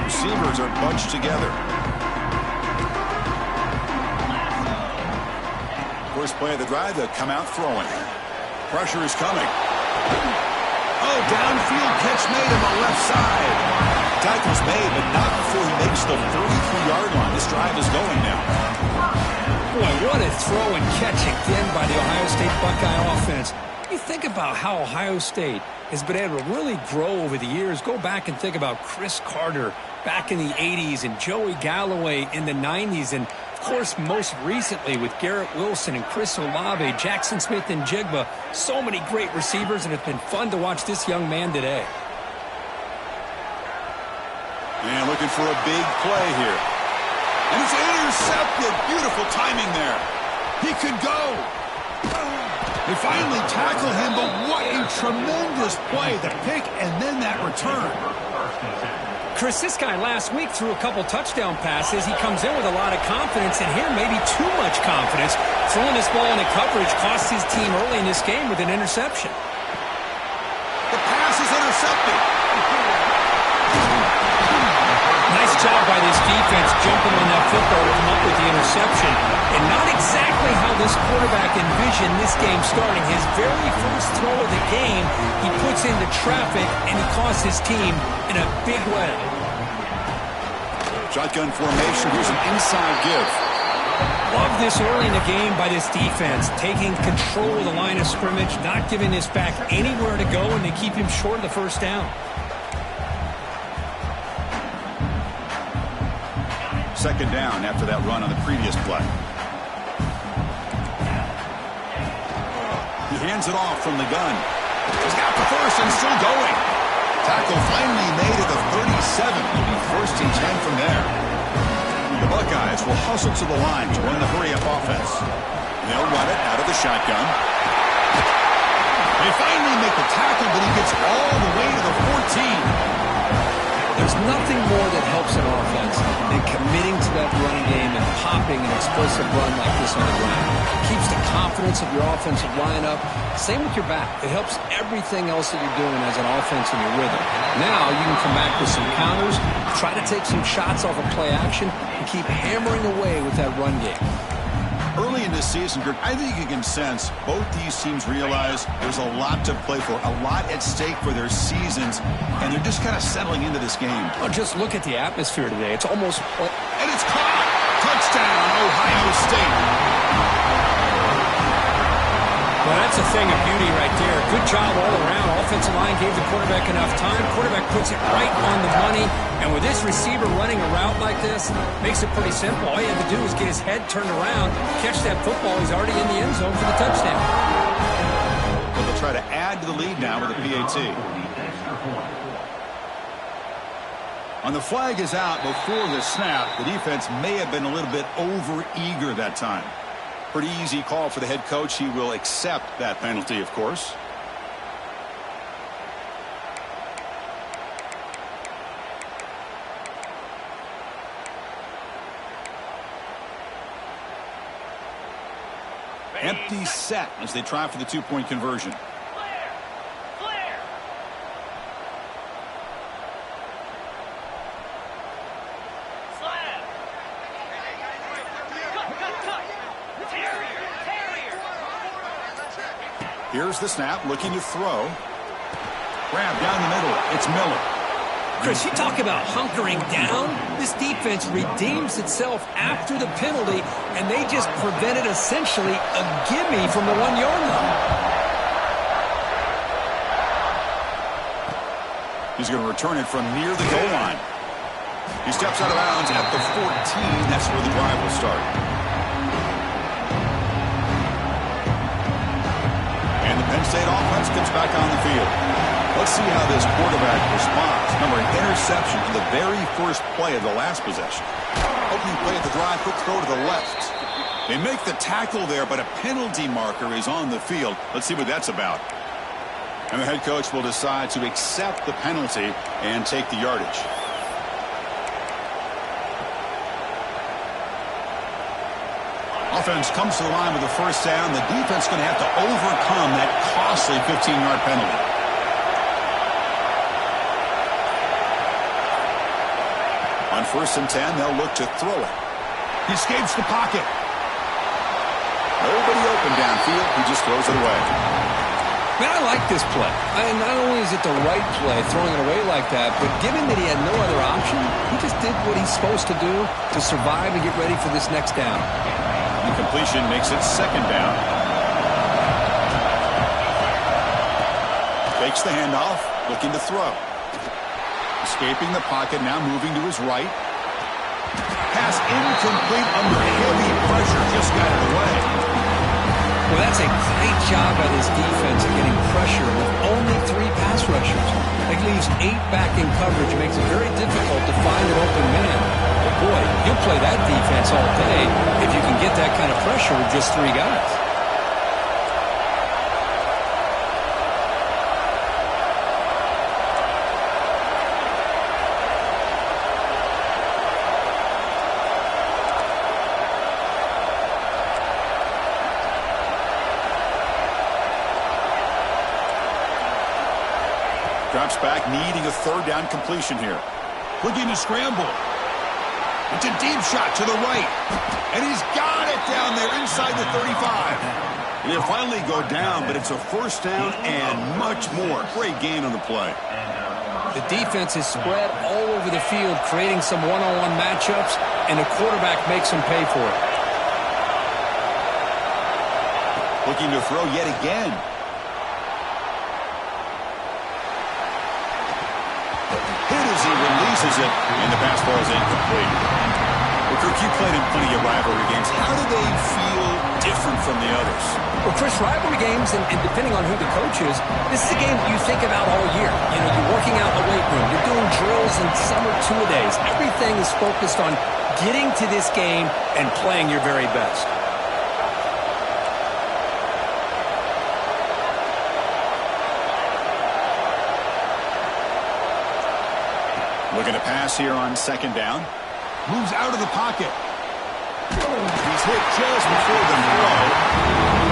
Receivers are bunched together. First play of the drive, they'll come out throwing. Pressure is coming. Oh, downfield catch made on the left side. Tackle's made, but not before he makes the 33-yard line. This drive is going now. Boy, what a throw and catch again by the Ohio State Buckeye offense. You think about how Ohio State has been able to really grow over the years. Go back and think about Chris Carter back in the 80s and Joey Galloway in the 90s. And, of course, most recently with Garrett Wilson and Chris Olave, Jackson Smith and Jigba. So many great receivers, and it's been fun to watch this young man today. And looking for a big play here. And it's intercepted. Beautiful timing there. He could go. They finally tackle him, but what a tremendous play. The pick and then that return. Chris, this guy last week threw a couple touchdown passes. He comes in with a lot of confidence, and here maybe too much confidence. Throwing this ball into coverage cost his team early in this game with an interception. The pass is intercepted. Nice job by this defense jumping on that football to come up with the interception. And not exactly how this quarterback envisioned this game starting. His very first throw of the game, he puts into traffic, and he costs his team in a big way. Shotgun formation. Here's an inside give. Love this early in the game by this defense, taking control of the line of scrimmage, not giving this back anywhere to go, and they keep him short of the first down. Second down after that run on the previous play. He hands it off from the gun. He's got the first and still going. Tackle finally made at the 37. It'll be first and 10 from there. The Buckeyes will hustle to the line to run the hurry-up offense. They'll run it out of the shotgun. They finally make the tackle, but he gets all the way to the 14. There's nothing more that helps an offense than committing to that running game and popping an explosive run like this on the ground. It keeps the confidence of your offensive lineup. Same with your back. It helps everything else that you're doing as an offense in your rhythm. Now you can come back with some counters, try to take some shots off of play action, and keep hammering away with that run game. Early in this season, Greg, I think you can sense both these teams realize there's a lot to play for, a lot at stake for their seasons, and they're just kind of settling into this game. Well, just look at the atmosphere today. It's almost... And it's caught! Touchdown, Ohio State! Well, that's a thing of beauty right there. Good job all around. Offensive line gave the quarterback enough time. Quarterback puts it right on the money. And with this receiver running a route like this, makes it pretty simple. All you have to do is get his head turned around, catch that football. He's already in the end zone for the touchdown. But they'll try to add to the lead now with a PAT. On the flag is out before the snap. The defense may have been a little bit over-eager that time. Pretty easy call for the head coach. He will accept that penalty, of course. Empty set as they try for the two-point conversion. Here's the snap, looking to throw. Grab down the middle. It's Miller. Chris, you talk about hunkering down. This defense redeems itself after the penalty, and they just prevented essentially a gimme from the 1 yard line. He's going to return it from near the goal line. He steps out of bounds at the 14. That's where the drive will start. And the Penn State offense comes back on the field. Let's see how this quarterback responds. Remember, an interception in the very first play of the last possession. Opening play of the drive, quick throw to the left. They make the tackle there, but a penalty marker is on the field. Let's see what that's about. And the head coach will decide to accept the penalty and take the yardage. Offense comes to the line with the first down. The defense going to have to overcome that costly 15-yard penalty. On 1st and 10, they'll look to throw it. He escapes the pocket. Nobody open downfield. He just throws it away. Man, I like this play. Not only is it the right play, throwing it away like that, but given that he had no other option, he just did what he's supposed to do to survive and get ready for this next down. The completion makes it 2nd down. Fakes the handoff, looking to throw. Escaping the pocket, now moving to his right. Pass incomplete under heavy pressure, just got it away. Well, that's a great job by this defense of getting pressure with only 3 pass rushers. It leaves 8 back in coverage, makes it very difficult to find an open man. But boy, you'll play that defense all day if you can get that kind of pressure with just 3 guys. Drops back, needing a 3rd down completion here. Looking to scramble. It's a deep shot to the right. And he's got it down there inside the 35. He'll finally go down, but it's a 1st down and much more. Great gain on the play. The defense is spread all over the field, creating some one-on-one matchups, and the quarterback makes them pay for it. Looking to throw yet again. As he releases it, and the pass ball is incomplete. Well, Kirk, you played in plenty of rivalry games. How do they feel different from the others? Well, Chris, rivalry games, and depending on who the coach is, this is a game you think about all year. You know, you're working out in the weight room. You're doing drills and summer two-a-days. Everything is focused on getting to this game and playing your very best. Looking to pass here on 2nd down. Moves out of the pocket. He's hit just before the throw.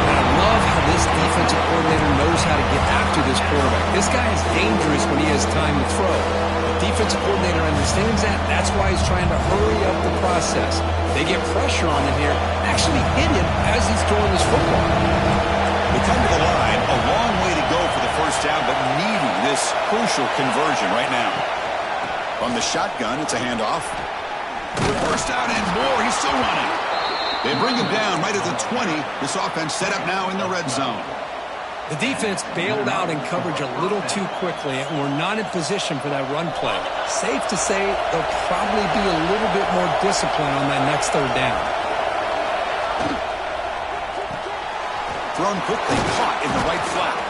And I love how this defensive coordinator knows how to get after this quarterback. This guy is dangerous when he has time to throw. The defensive coordinator understands that. That's why he's trying to hurry up the process. They get pressure on him here, actually hit him as he's throwing his football. They come to the line, a long way to go for the 1st down, but needing this crucial conversion right now. From the shotgun, it's a handoff. 1st down and more. He's still running. They bring him down right at the 20. This offense set up now in the red zone. The defense bailed out in coverage a little too quickly, and we're not in position for that run play. Safe to say they'll probably be a little bit more disciplined on that next 3rd down. Thrown quickly, caught in the right flat.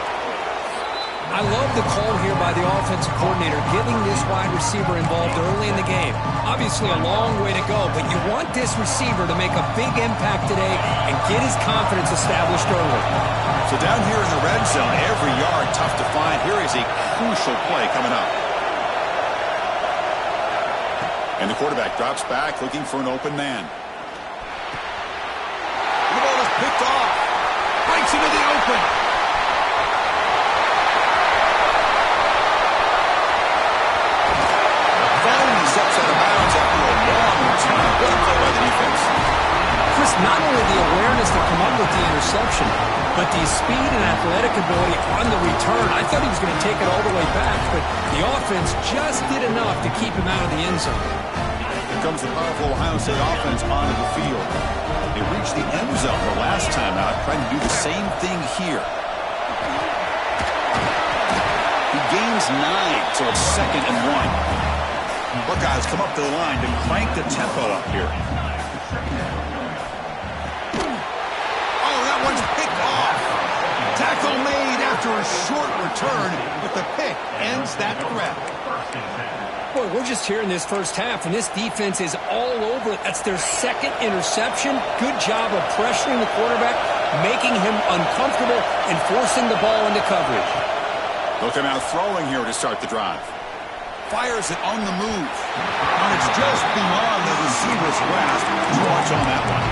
I love the call here by the offensive coordinator, getting this wide receiver involved early in the game. Obviously a long way to go, but you want this receiver to make a big impact today and get his confidence established early. So down here in the red zone, every yard tough to find. Here is a crucial play coming up. And the quarterback drops back, looking for an open man. The ball is picked off. gets into the open. Finally steps out of bounds after a long return. What a play by the defense. Chris, not only the awareness to come up with the interception, but the speed and athletic ability on the return. I thought he was going to take it all the way back, but the offense just did enough to keep him out of the end zone. Here comes the powerful Ohio State offense onto the field. They reached the end zone the last time out, trying to do the same thing here. He gains 9, so it's 2nd and 1. Buckeyes come up to the line to crank the tempo up here. Oh, that one's picked off. Tackle made after a short return, but the pick ends that threat. Boy, we're just here in this first half, and this defense is all over it. That's their 2nd interception. Good job of pressuring the quarterback, making him uncomfortable, and forcing the ball into coverage. Looking out throwing here to start the drive. Fires it on the move. And it's just beyond the receiver's grasp. Too much on that one.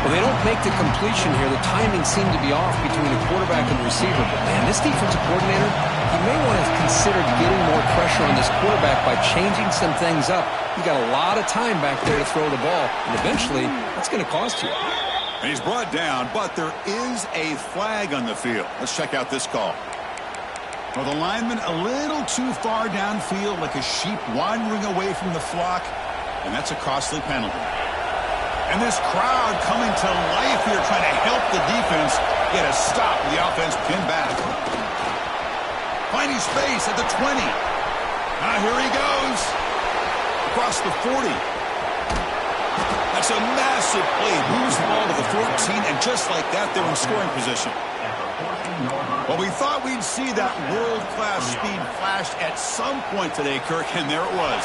Well, they don't make the completion here. The timing seemed to be off between the quarterback and the receiver. But, man, this defensive coordinator, he may want to consider getting more pressure on this quarterback by changing some things up. You got a lot of time back there to throw the ball, and eventually that's going to cost you. And he's brought down, but there is a flag on the field. Let's check out this call. Well, the lineman a little too far downfield, like a sheep wandering away from the flock, and that's a costly penalty. And this crowd coming to life here, trying to help the defense get a stop with the offense pinned back. Finding space at the 20. Here he goes. Across the 40. That's a massive play. Moves the ball to the 14, and just like that, they're in scoring position. Well, we thought we'd see that world-class speed flash at some point today, Kirk, and there it was.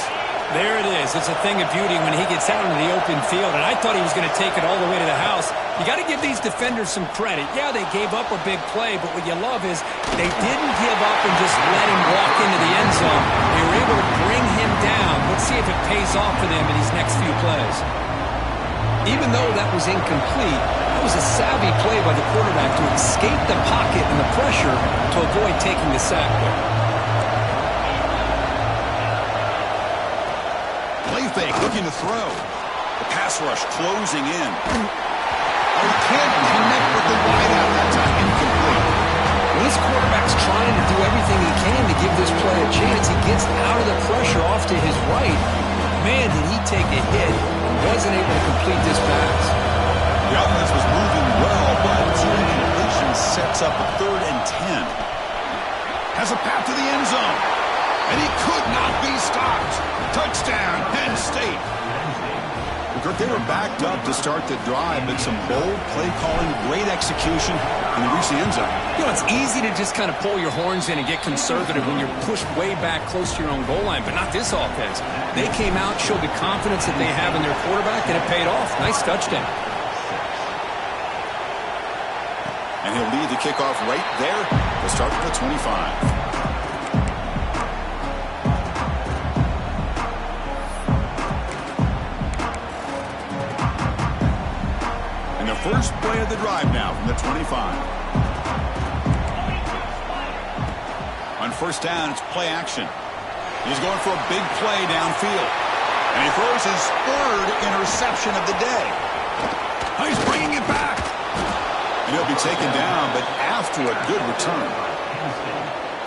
There it is. It's a thing of beauty when he gets out into the open field, and I thought he was going to take it all the way to the house. You got to give these defenders some credit. Yeah, they gave up a big play, but what you love is they didn't give up and just let him walk into the end zone. They were able to bring him down. Let's see if it pays off for them in these next few plays. Even though that was incomplete, that was a savvy play by the quarterback to escape the pocket and the pressure to avoid taking the sack there. Play fake, looking to throw. The pass rush closing in. Oh, he can't connect with the wideout that time. Incomplete. When this quarterback's trying to do everything he can to give this play a chance, he gets out of the pressure off to his right. Man, did he take a hit. Wasn't able to complete this pass. The offense was moving well, but the incompletion sets up a 3rd and 10. Has a path to the end zone. And he could not be stopped. Touchdown, Penn State. Kirk, they were backed up to start the drive, but some bold play calling, great execution, and they reached the end zone. You know, it's easy to just kind of pull your horns in and get conservative when you're pushed way back close to your own goal line, but not this offense. They came out, showed the confidence that they have in their quarterback, and it paid off. Nice touchdown. And he'll lead the kickoff right there to start at the 25. First play of the drive now from the 25. On first down, it's play action. He's going for a big play downfield. And he throws his 3rd interception of the day. Oh, he's bringing it back. And he'll be taken down, but after a good return.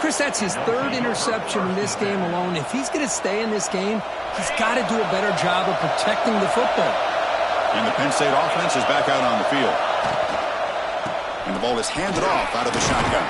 Chris, that's his 3rd interception in this game alone. If he's going to stay in this game, he's got to do a better job of protecting the football. And the Penn State offense is back out on the field. And the ball is handed off out of the shotgun.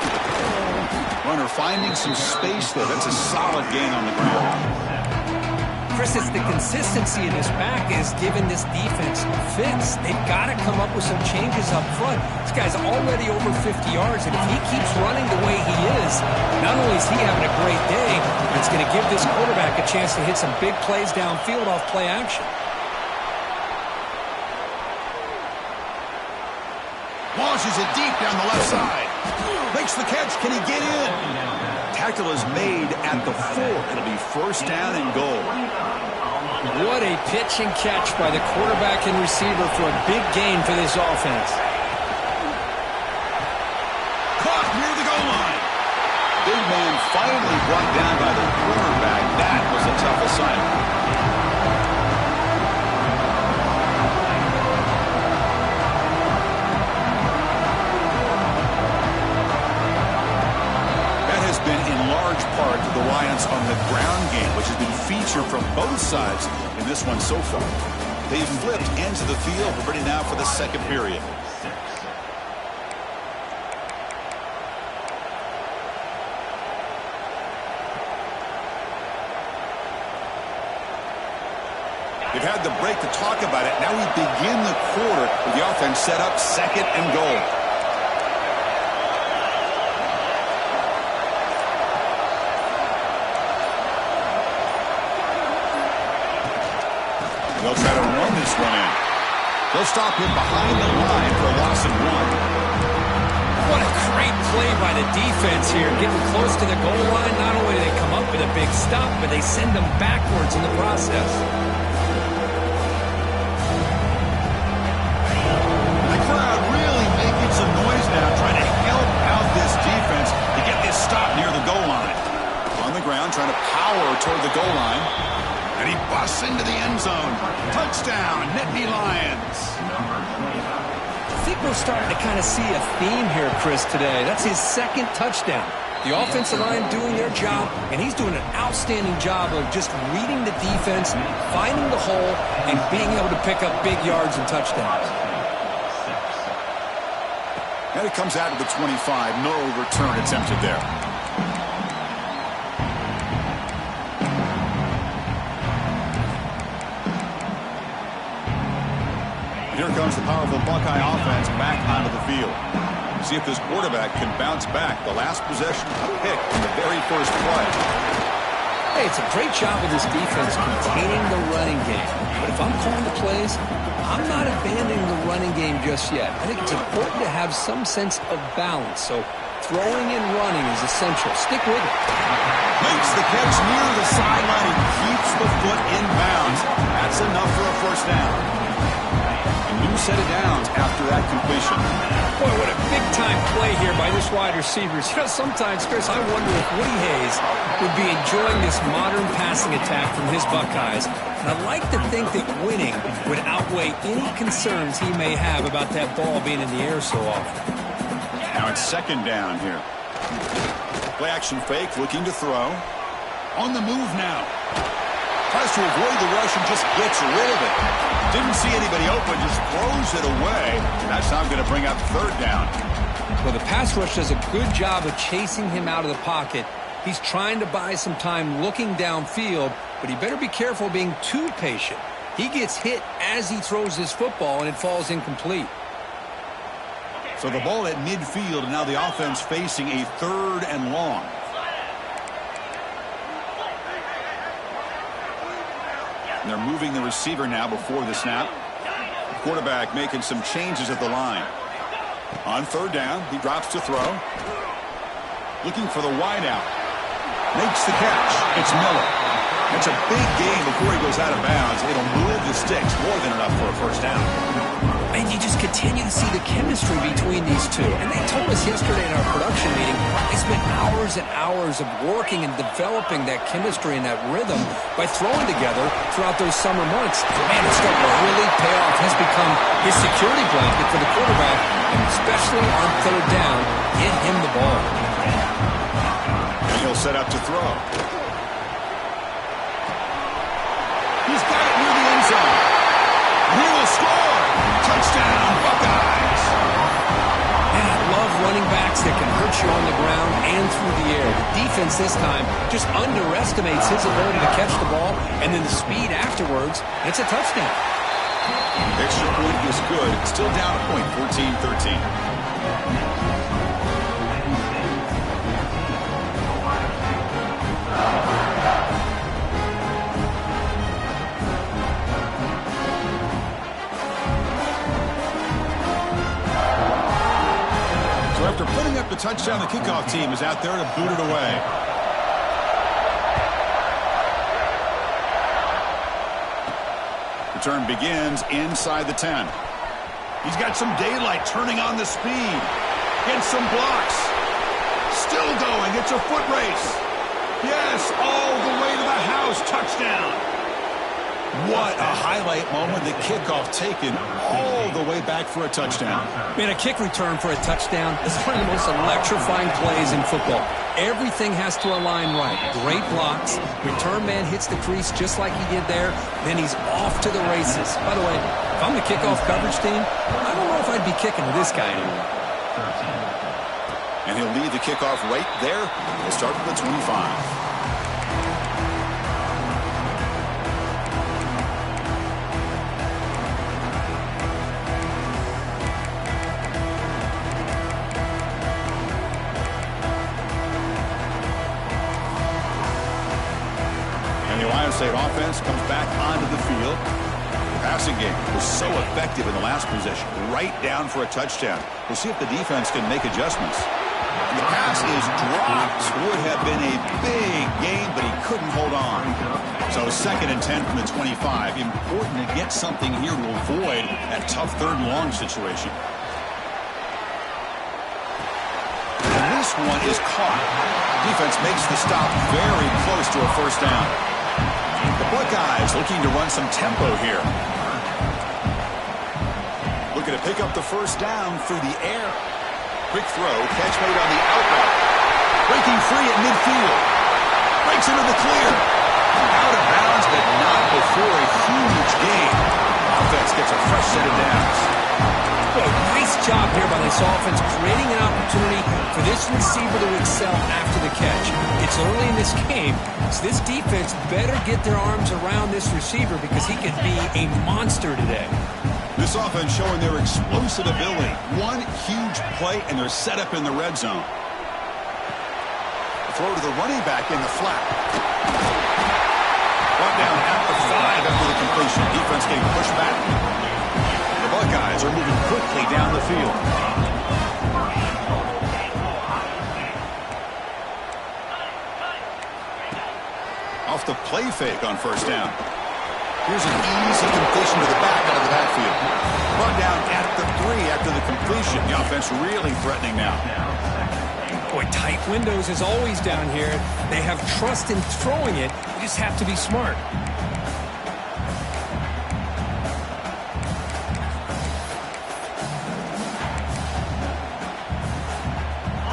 Runner finding some space there. That's a solid gain on the ground. Chris, it's the consistency in this back is giving this defense fits. They've got to come up with some changes up front. This guy's already over 50 yards, and if he keeps running the way he is, not only is he having a great day, but it's going to give this quarterback a chance to hit some big plays downfield off play action. Launches it deep down the left side. Makes the catch. Can he get in? Tackle is made at the 4. It'll be first down and goal. What a pitch and catch by the quarterback and receiver for a big gain for this offense. finally brought down by the quarterback. That was a tough assignment. In large part to the reliance on the ground game, which has been featured from both sides in this one so far. They've flipped into the field. We're ready now for the second period. They've had the break to talk about it. Now we begin the quarter with the offense set up, second and goal. They'll try to run this one in. They'll stop him behind the line for a loss of 1. What a great play by the defense here. Getting close to the goal line, not only do they come up with a big stop, but they send them backwards in the process. The crowd really making some noise now, trying to help out this defense to get this stop near the goal line. On the ground, trying to power toward the goal line. And he busts into the end zone. Touchdown, Nittany Lions. I think we're starting to kind of see a theme here, Chris, today. That's his second touchdown. The offensive line doing their job, and he's doing an outstanding job of just reading the defense, finding the hole, and being able to pick up big yards and touchdowns. And it comes out to the 25. No return attempted there. Here comes the powerful Buckeye offense back onto the field. See if this quarterback can bounce back. The last possession, a pick in the very first play. Hey, it's a great job of this defense containing the running game. But if I'm calling the plays, I'm not abandoning the running game just yet. I think it's important to have some sense of balance. So throwing and running is essential. Stick with it. Makes the catch near the sideline and keeps the foot in bounds. That's enough for a first down. New set of downs after that completion. Boy, what a big-time play here by this wide receiver. You know, sometimes, Chris, I wonder if Woody Hayes would be enjoying this modern passing attack from his Buckeyes. And I'd like to think that winning would outweigh any concerns he may have about that ball being in the air so often. Now it's second down here. Play action fake, looking to throw. On the move now. Tries to avoid the rush and just gets rid of it. Didn't see anybody open, just throws it away. That's now going to bring up third down. Well, the pass rush does a good job of chasing him out of the pocket. He's trying to buy some time looking downfield, but he better be careful being too patient. He gets hit as he throws his football, and it falls incomplete. So the ball at midfield, and now the offense facing a third and long. And they're moving the receiver now before the snap. The quarterback making some changes at the line. On third down, he drops to throw. Looking for the wide out. Makes the catch. It's Miller. That's a big gain before he goes out of bounds. It'll move the sticks, more than enough for a first down. And you just continue to see the chemistry between these two. And they told us yesterday in our production meeting, they spent hours and hours of working and developing that chemistry and that rhythm by throwing together throughout those summer months. Man, it's starting to really pay off. He's become his security blanket for the quarterback, and especially on third down, get him the ball. And he'll set up to throw. He's got it near the end zone. He will score. Touchdown, Buckeyes. And I love running backs that can hurt you on the ground and through the air. The defense this time just underestimates his ability to catch the ball, and then the speed afterwards, it's a touchdown. Extra point is good. Still down a point, 14-13. After putting up the touchdown, the kickoff team is out there to boot it away. Return begins inside the 10. He's got some daylight turning on the speed. Gets some blocks. Still going. It's a foot race. Yes, all the way to the house. Touchdown. What a highlight moment. The kickoff taken all the way back for a touchdown. Man, a kick return for a touchdown is one of the most electrifying plays in football. Everything has to align right. Great blocks. Return man hits the crease just like he did there. Then he's off to the races. By the way, if I'm the kickoff coverage team, I don't know if I'd be kicking to this guy anymore. And he'll lead the kickoff right there. We'll start with the 25. State offense comes back onto the field. The passing game was so effective in the last possession, right down for a touchdown. We'll see if the defense can make adjustments. And the pass is dropped. Would have been a big gain, but he couldn't hold on. So 2nd and 10 from the 25. Important to get something here to avoid that tough 3rd and long situation. And this one is caught. Defense makes the stop very close to a 1st down. The Buckeyes looking to run some tempo here. Looking to pick up the 1st down through the air. Quick throw, catch made on the outright. Breaking free at midfield. Breaks into the clear. Out of bounds, but not before a huge gain. Offense gets a fresh set of downs. Boy, nice job here by this offense, creating an opportunity for this receiver to excel after the catch. It's early in this game, so this defense better get their arms around this receiver because he could be a monster today. This offense showing their explosive ability. One huge play, and they're set up in the red zone. Throw to the running back in the flat. Brought down at the 5 after the completion. Defense getting pushed back. The Buckeyes are moving quickly down the field. Off the play fake on 1st down. Here's an easy completion to the back out of the backfield. Brought down at the 3 after the completion. The offense really threatening now. Boy, tight windows is always down here. They have trust in throwing it. You just have to be smart.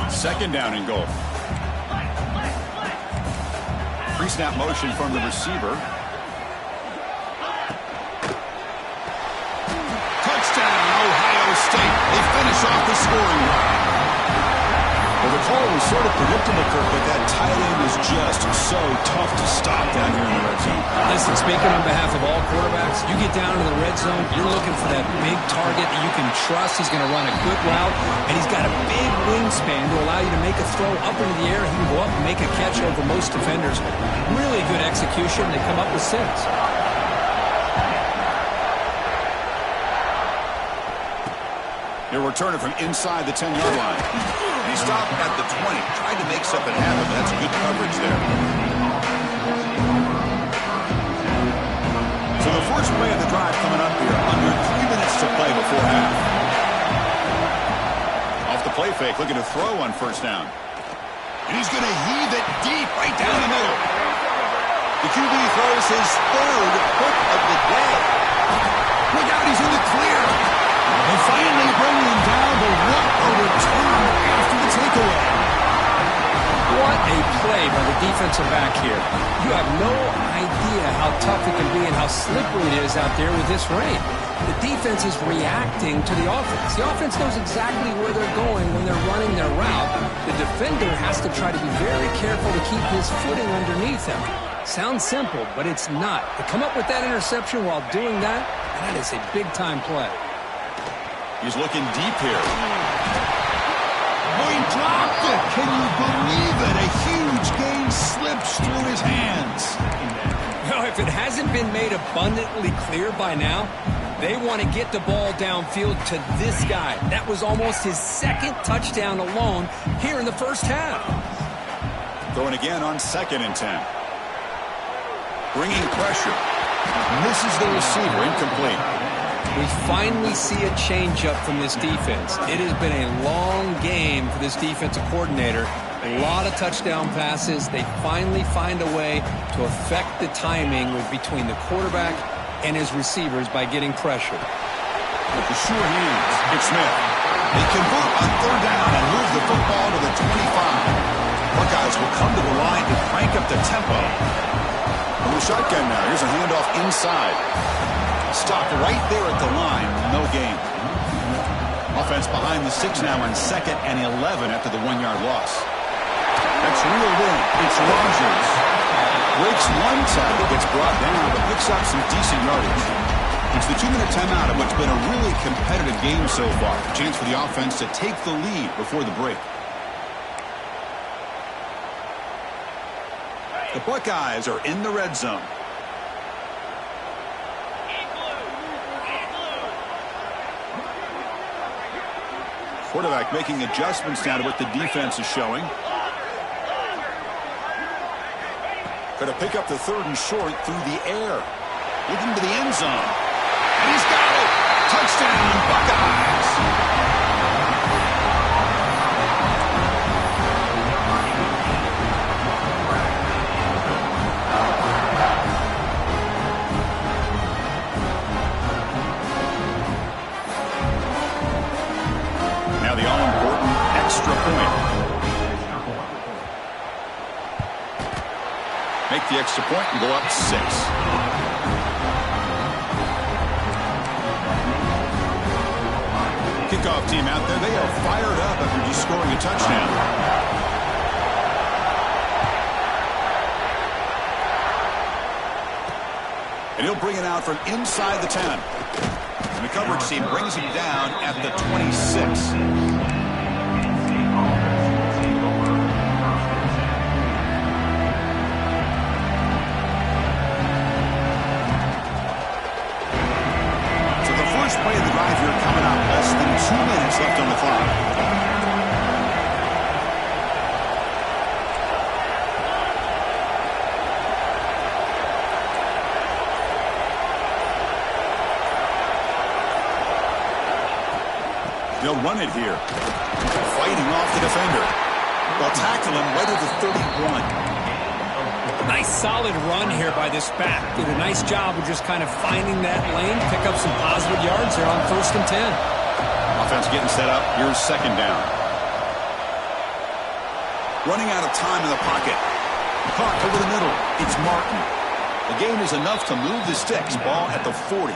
2nd down and goal. Pre-snap motion from the receiver. Touchdown, Ohio State. They finish off the scoring drive. Well, the call was sort of predictable, Kirk, but that tight end is just so tough to stop down here in the red zone. Listen, speaking on behalf of all quarterbacks, you get down to the red zone, you're looking for that big target that you can trust. He's going to run a good route, and he's got a big wingspan to allow you to make a throw up into the air. He can go up and make a catch over most defenders. Really good execution. They come up with 6. He'll return it from inside the 10-yard line. He stopped at the 20, tried to make something happen, but that's good coverage there. So the first play of the drive coming up here, under 3 minutes to play before half. Off the play fake, looking to throw on 1st down. And he's going to heave it deep right down the middle. The QB throws his 3rd hook of the day. Look out, he's in the clear. And finally bringing him down, but what a return after the takeaway. What a play by the defensive back here. You have no idea how tough it can be and how slippery it is out there with this rain. The defense is reacting to the offense. The offense knows exactly where they're going when they're running their route. The defender has to try to be very careful to keep his footing underneath him. Sounds simple, but it's not. To come up with that interception while doing that, that is a big-time play. He's looking deep here. Oh, he dropped it. Can you believe it? A huge gain slips through his hands. No, if it hasn't been made abundantly clear by now, they want to get the ball downfield to this guy. That was almost his 2nd touchdown alone here in the 1st half. Throwing again on 2nd and 10. Bringing pressure. Misses the receiver. Incomplete. We finally see a change-up from this defense. It has been a long game for this defensive coordinator, A lot of touchdown passes. They finally find a way to affect the timing between the quarterback and his receivers by getting pressure. With the sure hands, it's Smith. They convert on third down and move the football to the 25. Buckeyes will come to the line to crank up the tempo. From the shotgun now, here's a handoff inside. Stopped right there at the line, no gain. Offense behind the 6 now on 2nd and 11 after the 1-yard loss. That's reeled in. It's Rogers. Breaks one tackle, gets brought down, but picks up some decent yardage. It's the 2-minute timeout of what's been a really competitive game so far. A chance for the offense to take the lead before the break. The Buckeyes are in the red zone. Quarterback making adjustments now to what the defense is showing. Going to pick up the 3rd and short through the air. Looking to the end zone. And he's got it. Touchdown, Buckeyes. Now the all-important extra point. Make the extra point and go up 6. Kickoff team out there. They are fired up after just scoring a touchdown. And he'll bring it out from inside the 10. And the coverage team brings him down at the 26. Play of the drive here coming up. Less than 2 minutes left on the clock. They'll run it here. Fighting off the defender. They'll tackle him right at the 31. Nice solid run here by this back. Did a nice job of just kind of finding that lane, pick up some positive yards there on 1st and 10. Offense getting set up. Here's 2nd down. Running out of time in the pocket. Caught over the middle. It's Martin. The game is enough to move the sticks. Ball at the 40.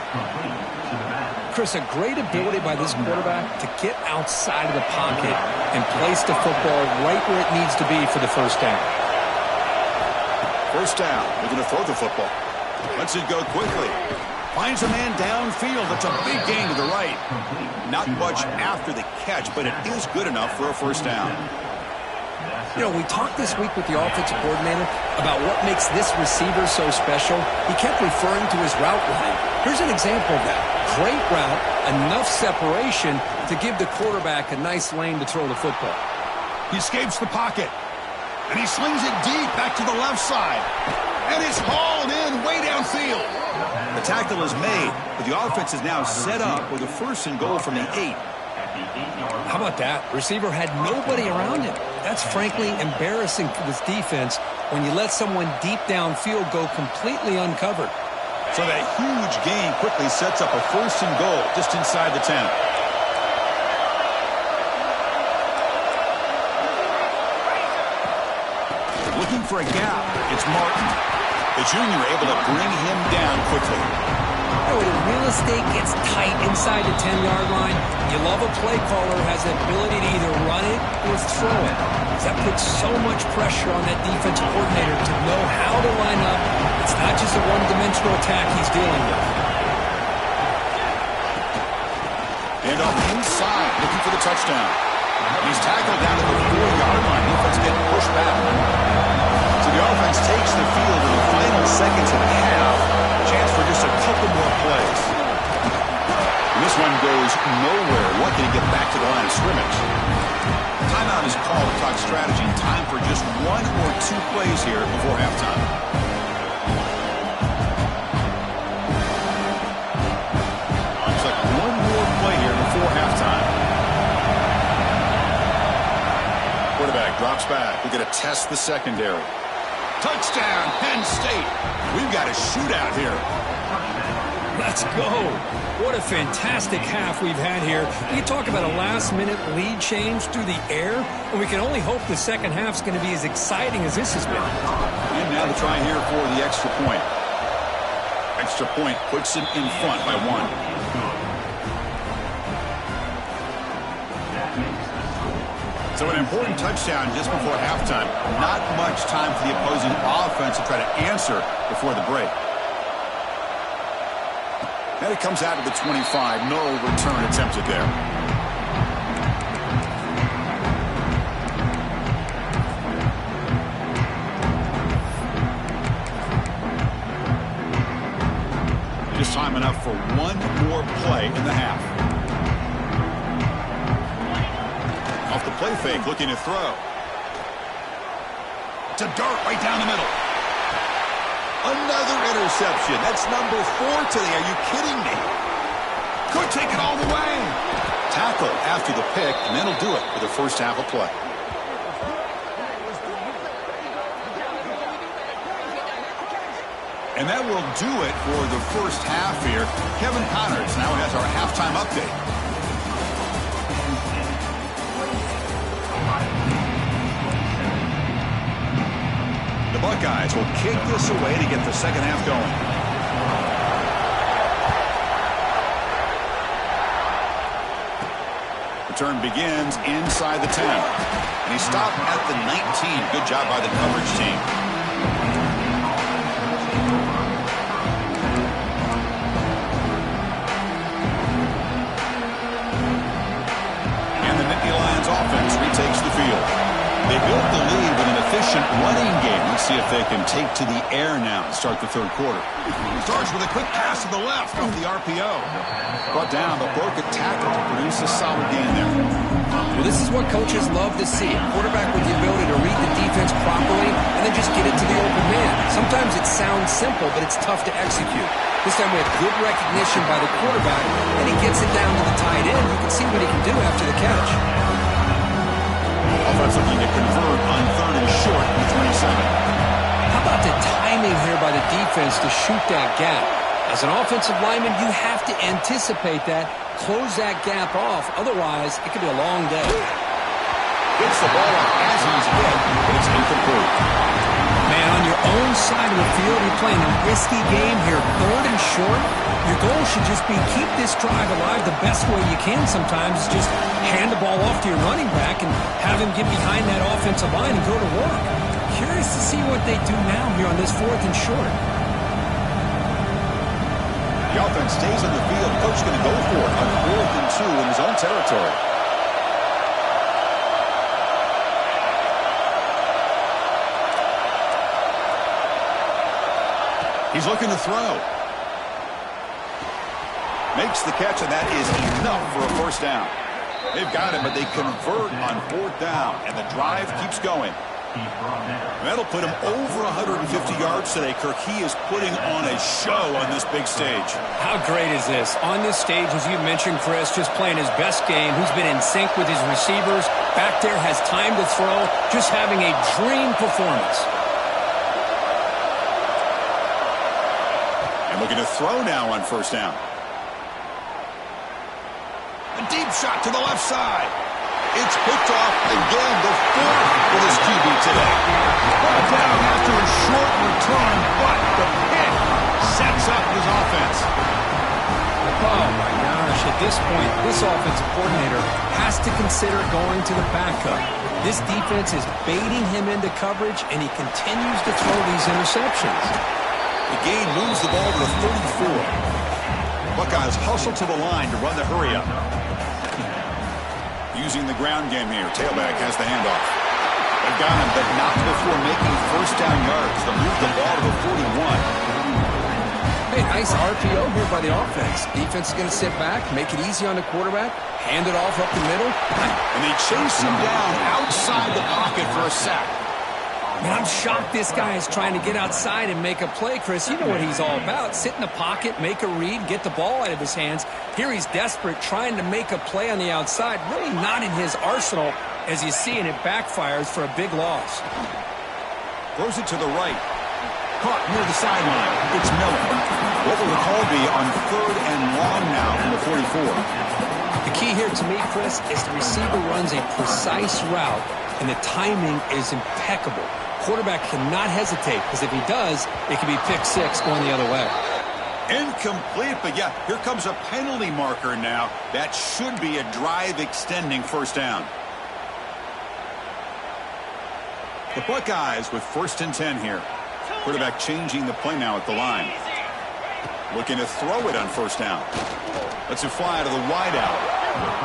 Chris, a great ability by this quarterback to get outside of the pocket and place the football right where it needs to be for the 1st down. 1st down. They're going to throw the football. Lets it go quickly. Finds a man downfield. It's a big gain to the right. Not much after the catch, but it is good enough for a 1st down. You know, we talked this week with the offensive coordinator about what makes this receiver so special. He kept referring to his route line. Here's an example of that. Great route, enough separation to give the quarterback a nice lane to throw the football. He escapes the pocket. And he slings it deep back to the left side. And it's hauled in way downfield. The tackle is made, but the offense is now set up with a 1st and goal from the 8. How about that? Receiver had nobody around him. That's frankly embarrassing for this defense when you let someone deep downfield go completely uncovered. So that huge gain quickly sets up a 1st and goal just inside the 10. Looking for a gap. It's Martin. The junior able to bring him down quickly. When real estate gets tight inside the 10-yard line, you love a play caller who has the ability to either run it or throw it. That puts so much pressure on that defensive coordinator to know how to line up. It's not just a one-dimensional attack he's dealing with. And up inside, looking for the touchdown. He's tackled down to the 4-yard line. Defense getting pushed back. So the offense takes the field in the final seconds of the half. Chance for just a couple more plays. And this one goes nowhere. Lucky to get back to the line of scrimmage. Timeout is called to talk strategy. Time for just 1 or 2 plays here before halftime. Looks like 1 more play here before halftime. Quarterback Drops back. We're going to test the secondary. Touchdown, Penn State. We've got a shootout here. Let's go. What a fantastic half we've had here. You talk about a last-minute lead change through the air, and we can only hope the second half's going to be as exciting as this has been. And now the try here for the extra point. Extra point puts him in front by 1. So an important touchdown just before halftime. Not much time for the opposing offense to try to answer before the break. Now he comes out of the 25. No return attempted there. Just time enough for one more play in the half. Off the play fake, looking to throw. To dart right down the middle. Another interception. That's number 4 today. Are you kidding me? Could take it all the way. Tackle after the pick, and that'll do it for the first half of play. And that will do it for the first half here. Kevin Connors now has our halftime update. The Buckeyes will kick this away to get the second half going. Return begins inside the 10. And he stopped at the 19. Good job by the coverage team. And the Nittany Lions offense retakes the field. They built the lead with an efficient running game. Let's see if they can take to the air now and start the third quarter. Starts with a quick pass to the left off the RPO. Brought down, but broke a tackle to produce a solid gain there. Well, this is what coaches love to see. A quarterback with the ability to read the defense properly and then just get it to the open man. Sometimes it sounds simple, but it's tough to execute. This time we have good recognition by the quarterback, and he gets it down to the tight end. You can see what he can do after the catch. Offense looking to convert on 3rd and short with 27. How about the timing here by the defense to shoot that gap? As an offensive lineman, you have to anticipate that, close that gap off. Otherwise, it could be a long day. Gets the ball up as he's hit, but it's incomplete. Man, on your own side of the field, you're playing a risky game here, 3rd and short. Your goal should just be keep this drive alive the best way you can sometimes. Is just hand the ball off to your running back and have him get behind that offensive line and go to work. Curious to see what they do now here on this 4th and short. The offense stays on the field. Coach going to go for it on 4th and 2 in his own territory. He's looking to throw. Makes the catch, and that is enough for a first down. They've got him, but they convert on 4th down, and the drive keeps going. That'll put him over 150 yards today. Kirk, he is putting on a show on this big stage. How great is this? On this stage, as you mentioned, Chris, just playing his best game. He's been in sync with his receivers. Back there, has time to throw. Just having a dream performance. And looking to throw now on 1st down. A deep shot to the left side. It's picked off again, the 4th for this QB today. Brought down after a short return, but the pick sets up his offense. Oh, my gosh. At this point, this offensive coordinator has to consider going to the backup. This defense is baiting him into coverage, and he continues to throw these interceptions. The gain moves the ball to the 34. Buckeyes hustle to the line to run the hurry-up. Using the ground game here. Tailback has the handoff. They've got him, but not before making 1st down yards. They'll move the ball to the 41. Hey, nice RPO here by the offense. Defense is going to sit back, make it easy on the quarterback, hand it off up the middle. And they chase him down outside the pocket for a sack. Man, I'm shocked this guy is trying to get outside and make a play, Chris. You know what he's all about. Sit in the pocket, make a read, get the ball out of his hands. Here he's desperate, trying to make a play on the outside. Really not in his arsenal. As you see, and it backfires for a big loss. Throws it to the right. Caught near the sideline. It's Miller. What will the call be on 3rd and long now from the 44? The key here to me, Chris, is the receiver runs a precise route, and the timing is impeccable. Quarterback cannot hesitate, because if he does, it could be pick 6 going the other way. Incomplete, but yeah, here comes a penalty marker now. That should be a drive-extending first down. The Buckeyes with 1st and 10 here. Quarterback changing the play now at the line. Looking to throw it on 1st down. Lets it fly to the wideout.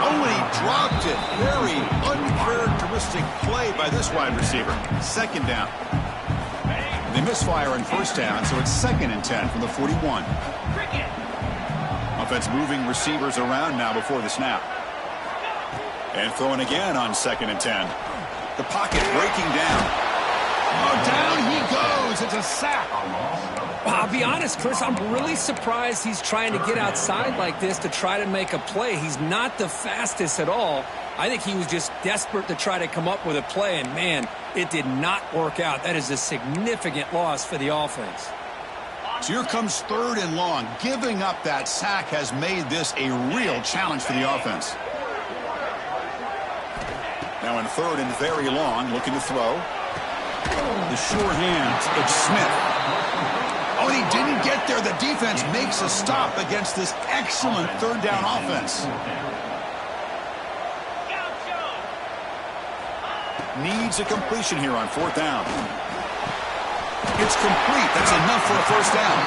Oh, and he dropped it. Very uncharacteristic play by this wide receiver. 2nd down. They misfire on 1st down, so it's 2nd and 10 from the 41. Offense moving receivers around now before the snap. And throwing again on 2nd and 10. The pocket breaking down. Oh, down he goes. It's a sack. Well, I'll be honest, Chris, I'm really surprised he's trying to get outside like this to try to make a play. He's not the fastest at all. I think he was just desperate to try to come up with a play, and, man, it did not work out. That is a significant loss for the offense. So here comes 3rd and long. Giving up that sack has made this a real challenge for the offense. Now in 3rd and very long, looking to throw. The sure hands. It's Smith. Oh, and he didn't get there. The defense makes a stop against this excellent 3rd down offense. Needs a completion here on 4th down. It's complete. That's enough for a 1st down.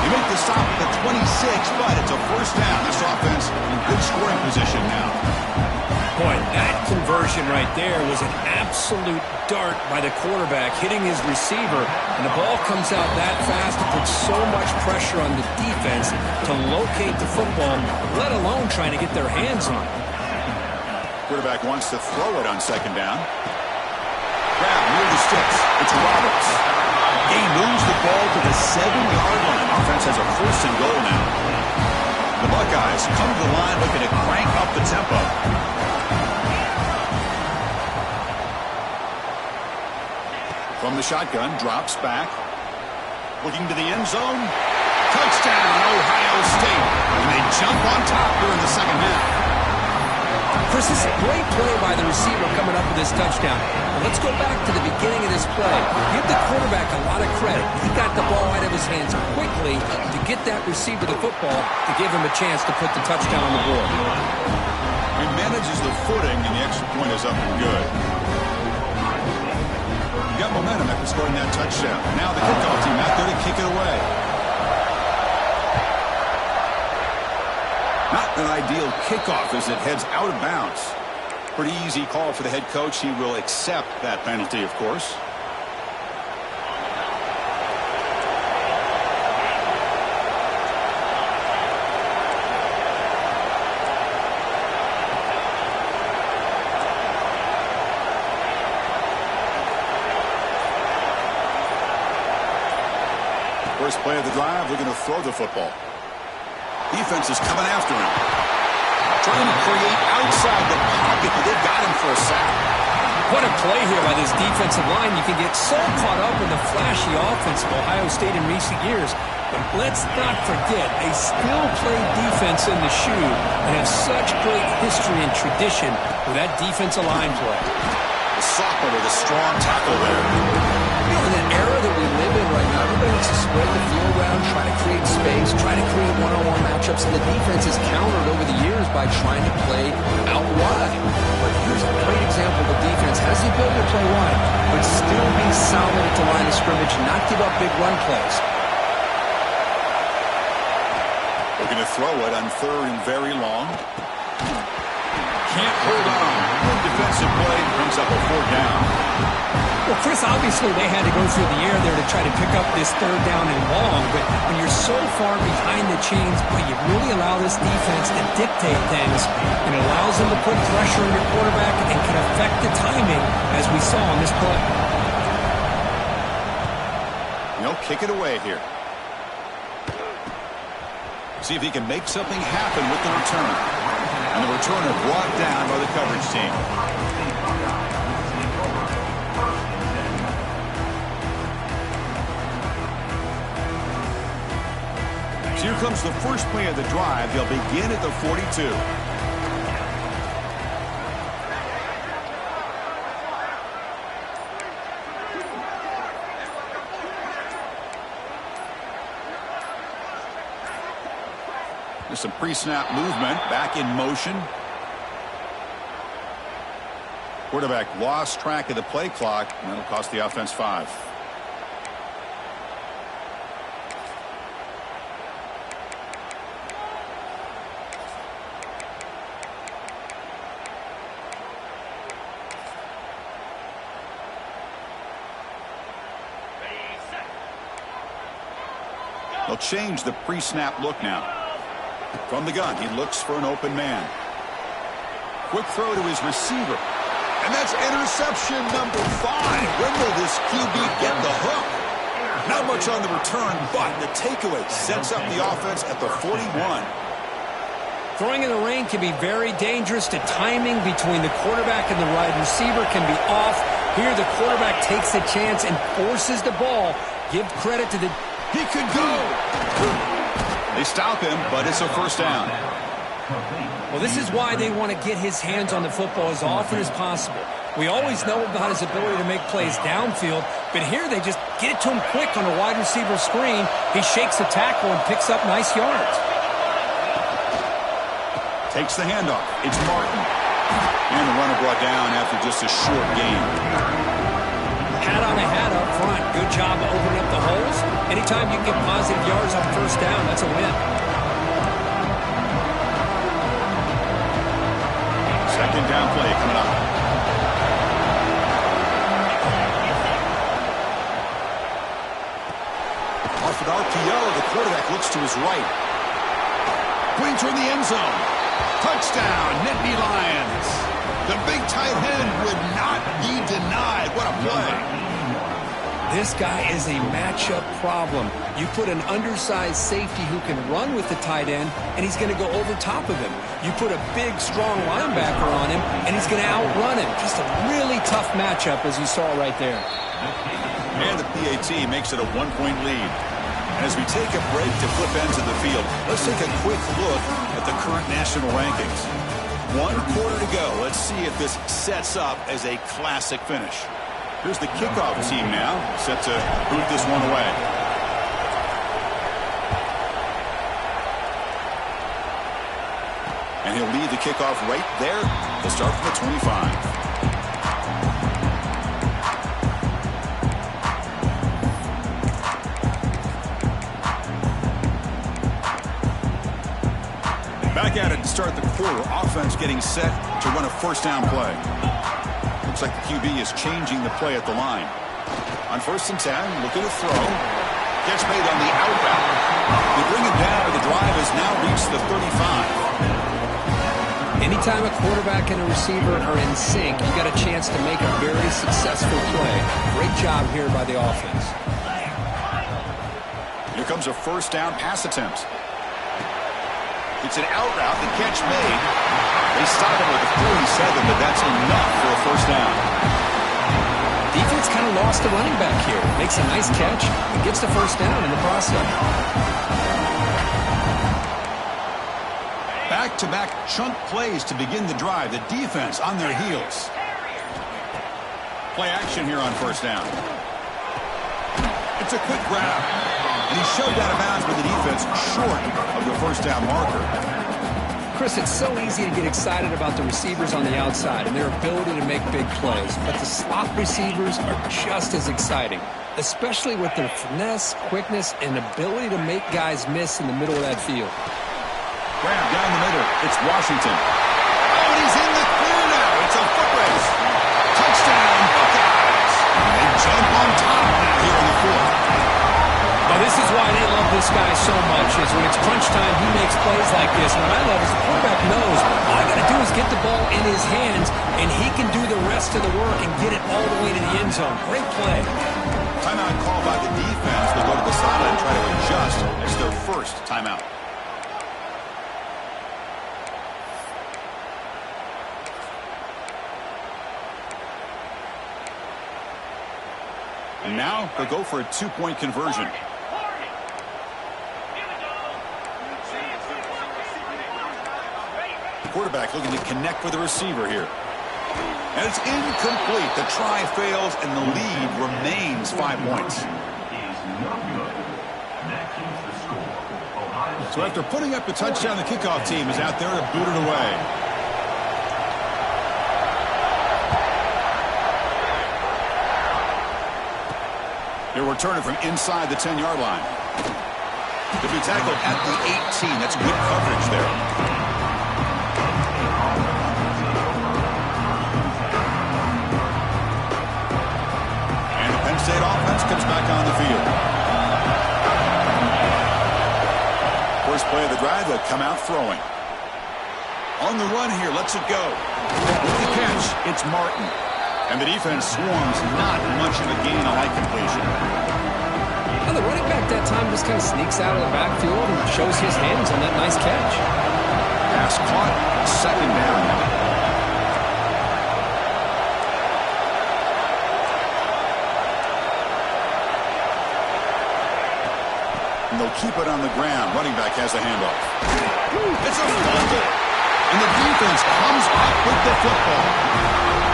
You make the stop at the 26, but it's a 1st down. This offense in good scoring position now. Boy, that conversion right there was an absolute dart by the quarterback, hitting his receiver, and the ball comes out that fast. It puts so much pressure on the defense to locate the football, let alone trying to get their hands on it. Quarterback wants to throw it on 2nd down. Grab near the sticks. It's Roberts. He moves the ball to the 7-yard line. Offense has a 1st and goal now. The Buckeyes come to the line looking to crank up the tempo. From the shotgun, drops back. Looking to the end zone. Touchdown, Ohio State. And they jump on top here in the 2nd half. Chris, this is a great play by the receiver coming up with this touchdown. But let's go back to the beginning of this play. Give the quarterback a lot of credit. He got the ball out of his hands quickly to get that receiver the football to give him a chance to put the touchdown on the board. He manages the footing, and the extra point is up and good. You got momentum after scoring that touchdown. Now the kickoff team out there to kick it away. Not an ideal kickoff as it heads out of bounds. Pretty easy call for the head coach. He will accept that penalty, of course. First play of the drive, looking to throw the football. Defense is coming after him. Trying to create outside the pocket, but they've got him for a sack. What a play here by this defensive line. You can get so caught up in the flashy offense of Ohio State in recent years. But let's not forget, a skill-played defense in the shoe and have such great history and tradition with that defensive line play. The sophomore with a strong tackle there. You know, in the era that we live in right now, everybody wants to spread the field around, try to create space, try to create one-on-one matchups, and the defense is countered over the years by trying to play out wide. But here's a great example of a defense has the ability to play wide, but still be solid at the line of scrimmage and not give up big run plays. Looking to throw it on 3rd and very long. Can't hold on. Good defensive play brings up a 4th down. Well, Chris, obviously they had to go through the air there to try to pick up this 3rd down and long, but when you're so far behind the chains, boy, you really allow this defense to dictate things, and it allows them to put pressure on your quarterback and can affect the timing, as we saw on this play. He'll kick it away here. See if he can make something happen with the return. And the returner brought down by the coverage team. So here comes the first play of the drive. They'll begin at the 42. There's some pre-snap movement, back in motion. Quarterback lost track of the play clock, and that'll cost the offense 5. They'll change the pre-snap look now. From the gun, he looks for an open man. Quick throw to his receiver. And that's interception number 5. When will this QB get the hook? Not much on the return, but the takeaway sets up the offense at the 41. Throwing in the rain can be very dangerous. The timing between the quarterback and the wide receiver can be off. Here, the quarterback takes a chance and forces the ball. Give credit to the... He could go. They stop him, but it's a first down. Well, this is why they want to get his hands on the football as often as possible. We always know about his ability to make plays downfield, but here they just get it to him quick on a wide receiver screen. He shakes the tackle and picks up nice yards. Takes the handoff. It's Martin. And the runner brought down after just a short gain. Hat on a hat up front. Good job opening up the holes. Anytime you can get positive yards on first down, that's a win. Second down play coming up. Off an RPO, the quarterback looks to his right. Going toward the end zone. Touchdown, Nittany Lions. The big tight end would not be denied. What a play. This guy is a matchup problem. You put an undersized safety who can run with the tight end, and he's going to go over top of him. You put a big, strong linebacker on him, and he's going to outrun him. Just a really tough matchup, as you saw right there. And the PAT makes it a 1-point lead. And as we take a break to flip ends of the field, let's take a quick look at the current national rankings. 1 quarter to go. Let's see if this sets up as a classic finish. Here's the kickoff team now, set to boot this one away. And he'll lead the kickoff right there. They'll start from the 25. Back at it to start the quarter. Offense getting set to run a first down play. Looks like the QB is changing the play at the line. On 1st and 10, looking to throw. Catch made on the out route. They bring it down, and the drive has now reached the 35. Anytime a quarterback and a receiver are in sync, you got a chance to make a very successful play. Great job here by the offense. Here comes a first down pass attempt. It's an out route. The catch made. They stop him with a 47, but that's enough for a first down. Defense kind of lost the running back here. Makes a nice catch and gets the first down in the process. Back-to-back chunk plays to begin the drive. The defense on their heels. Play action here on first down. It's a quick grab. And he's shoved out of bounds with the defense short of the first down marker. Chris, it's so easy to get excited about the receivers on the outside and their ability to make big plays. But the slot receivers are just as exciting, especially with their finesse, quickness, and ability to make guys miss in the middle of that field. Grab down the middle. It's Washington. Oh, and he's in the clear now. It's a foot race. Touchdown, Buckeyes. They jump on top here in the fourth. Well, this is why they love this guy so much, is when it's crunch time, he makes plays like this. What I love is the quarterback knows all I got to do is get the ball in his hands, and he can do the rest of the work and get it all the way to the end zone. Great play. Timeout call by the defense. They'll go to the sideline and try to adjust. It's their first timeout. And now they'll go for a 2-point conversion. Quarterback looking to connect with the receiver here. And it's incomplete. The try fails, and the lead remains 5 points. So after putting up the touchdown, the kickoff team is out there to boot it away. They're returning from inside the 10-yard line. To be tackled at the 18. That's good coverage there. And the Penn State offense comes back on the field. First play of the drive, they'll come out throwing. On the run here, lets it go. With the catch, it's Martin. And the defense swarms, not much of a gain on that completion. Well, the running back that time just kind of sneaks out of the backfield and shows his hands on that nice catch. Pass caught, second down now. And they'll keep it on the ground. Running back has the handoff. It's a fumble. And the defense comes up with the football.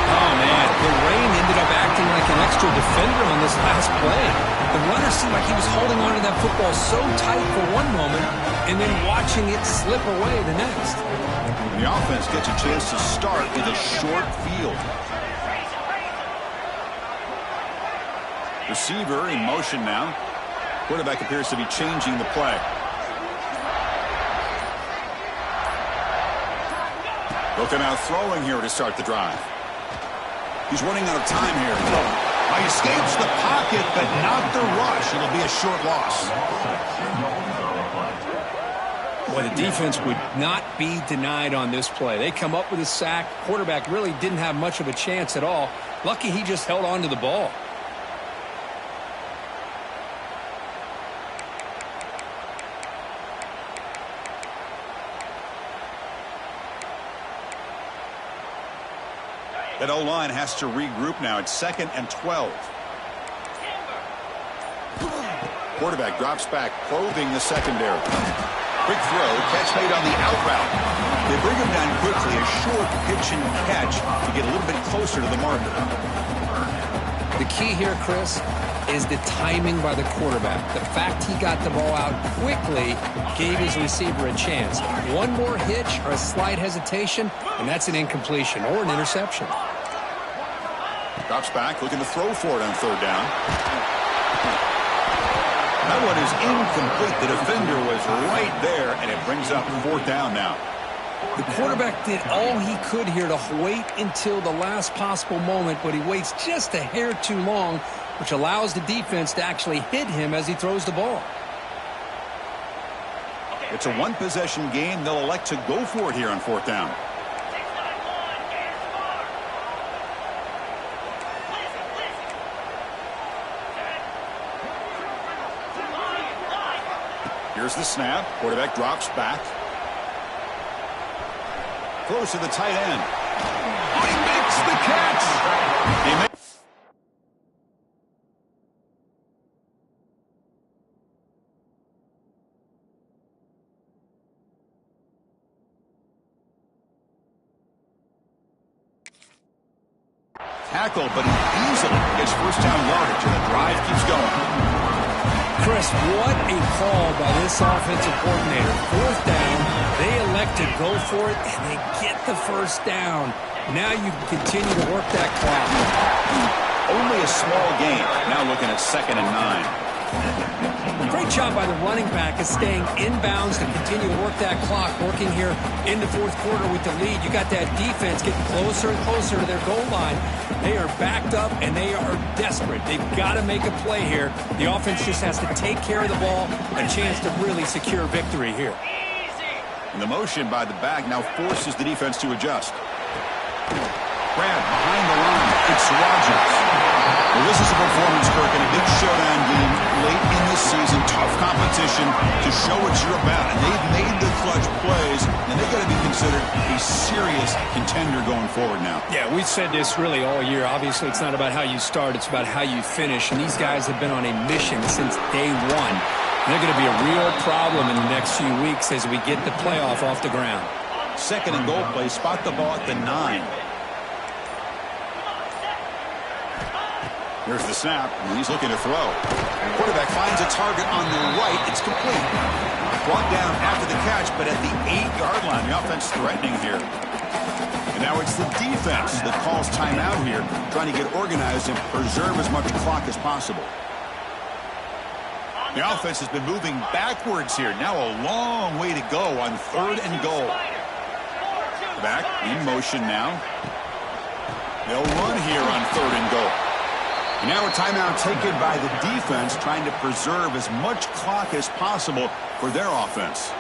Oh, man, the rain ended up acting like an extra defender on this last play. The runner seemed like he was holding on to that football so tight for one moment and then watching it slip away the next. And the offense gets a chance to start with a short field. Receiver in motion now. Quarterback appears to be changing the play. They'll come out throwing here to start the drive. He's running out of time here. He escapes the pocket, but not the rush. It'll be a short loss. Boy, the defense would not be denied on this play. They come up with a sack. Quarterback really didn't have much of a chance at all. Lucky he just held on to the ball. That O-line has to regroup now. It's 2nd and 12. Quarterback drops back, probing the secondary. Quick throw, catch made on the out route. They bring him down quickly, a short pitch and catch to get a little bit closer to the marker. The key here, Chris, is the timing by the quarterback. The fact he got the ball out quickly gave his receiver a chance. One more hitch or a slight hesitation, and that's an incompletion or an interception. Drops back, looking to throw for it on 3rd down. That one is incomplete. The defender was right there, and it brings up 4th down now. The quarterback did all he could here to wait until the last possible moment, but he waits just a hair too long, which allows the defense to actually hit him as he throws the ball. It's a one-possession game. They'll elect to go for it here on 4th down. Here's the snap. Quarterback drops back. Close to the tight end. Oh, he makes the catch. Tackle, but he easily gets 1st down yardage, and the drive keeps going. Chris, what a call by this offensive coordinator. 4th down, they elect to go for it, and they get the 1st down. Now you can continue to work that clock. Only a small gain. Now looking at 2nd and 9. Great job by the running back of staying inbounds to continue to work that clock, working here in the 4th quarter with the lead. You got that defense getting closer and closer to their goal line. They are backed up, and they are desperate. They've got to make a play here. The offense just has to take care of the ball, a chance to really secure victory here. And the motion by the back now forces the defense to adjust. Grab behind the line. It's Rogers. Well, this is a performance, Kirk, in a big showdown game late in the season. Tough competition to show what you're about. And they've made the clutch plays, and they've got to be considered a serious contender going forward now. Yeah, we've said this really all year. Obviously, it's not about how you start. It's about how you finish. And these guys have been on a mission since day one. And they're going to be a real problem in the next few weeks as we get the playoff off the ground. Second and goal play. Spot the ball at the 9. Here's the snap, and he's looking to throw. Quarterback finds a target on the right. It's complete. Brought down after the catch, but at the 8-yard line. The offense threatening here. And now it's the defense that calls timeout here, trying to get organized and preserve as much clock as possible. The offense has been moving backwards here. Now a long way to go on 3rd and goal. Back in motion now. They'll run here on 3rd and goal. And now a timeout taken by the defense, trying to preserve as much clock as possible for their offense.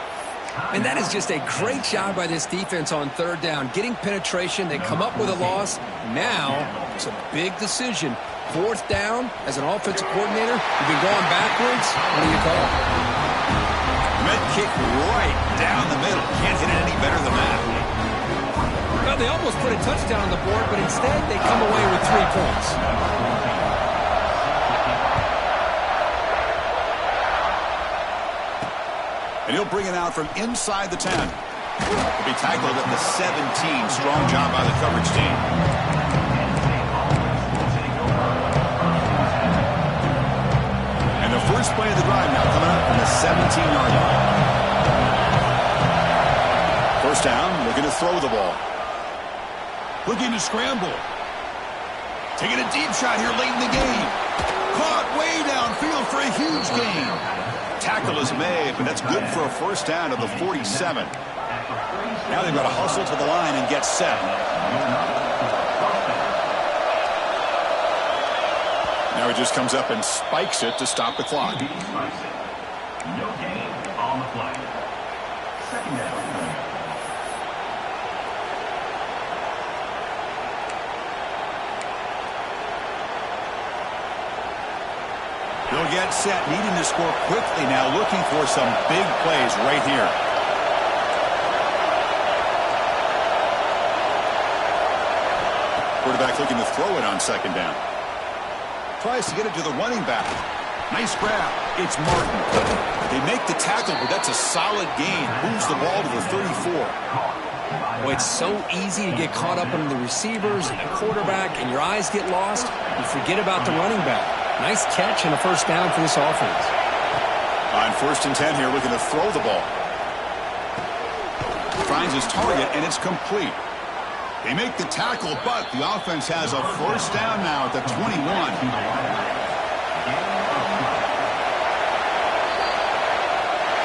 And that is just a great job by this defense on 3rd down. Getting penetration, they come up with a loss. Now it's a big decision. 4th down, as an offensive coordinator, you've been going backwards. What do you call? Med kick right down the middle. Can't hit it any better than that. Well, they almost put a touchdown on the board, but instead they come away with 3 points. And he'll bring it out from inside the 10. He'll be tackled at the 17. Strong job by the coverage team. And the first play of the drive now coming up from the 17-yard line. First down, looking to throw the ball. Looking to scramble. Taking a deep shot here late in the game. Caught way downfield for a huge gain. Tackle is made, but that's good for a first down to the 47. Now they've got to hustle to the line and get set. Now he just comes up and spikes it to stop the clock. No gain on the play. Second down. They'll get set, needing to score quickly now, looking for some big plays right here. Quarterback looking to throw it on 2nd down. Tries to get it to the running back. Nice grab. It's Martin. They make the tackle, but that's a solid gain. Moves the ball to the 34. Well, it's so easy to get caught up on the receivers and the quarterback, and your eyes get lost. You forget about the running back. Nice catch and a first down for this offense. On 1st and 10 here, looking to throw the ball. Finds his target, and it's complete. They make the tackle, but the offense has a first down now at the 21.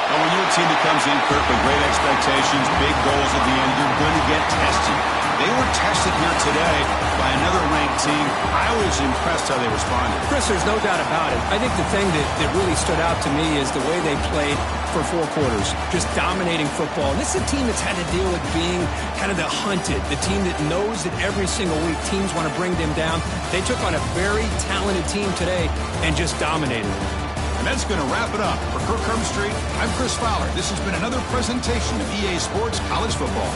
Well, when you're a team that comes in, Kirk, with great expectations, big goals at the end, you're going to get tested. They were tested here today by another ranked team. I was impressed how they responded. Chris, there's no doubt about it. I think the thing that really stood out to me is the way they played for 4 quarters, just dominating football. And this is a team that's had to deal with being kind of the hunted, the team that knows that every single week teams want to bring them down. They took on a very talented team today and just dominated it. And that's going to wrap it up. For Kirk Street, I'm Chris Fowler. This has been another presentation of EA Sports College Football.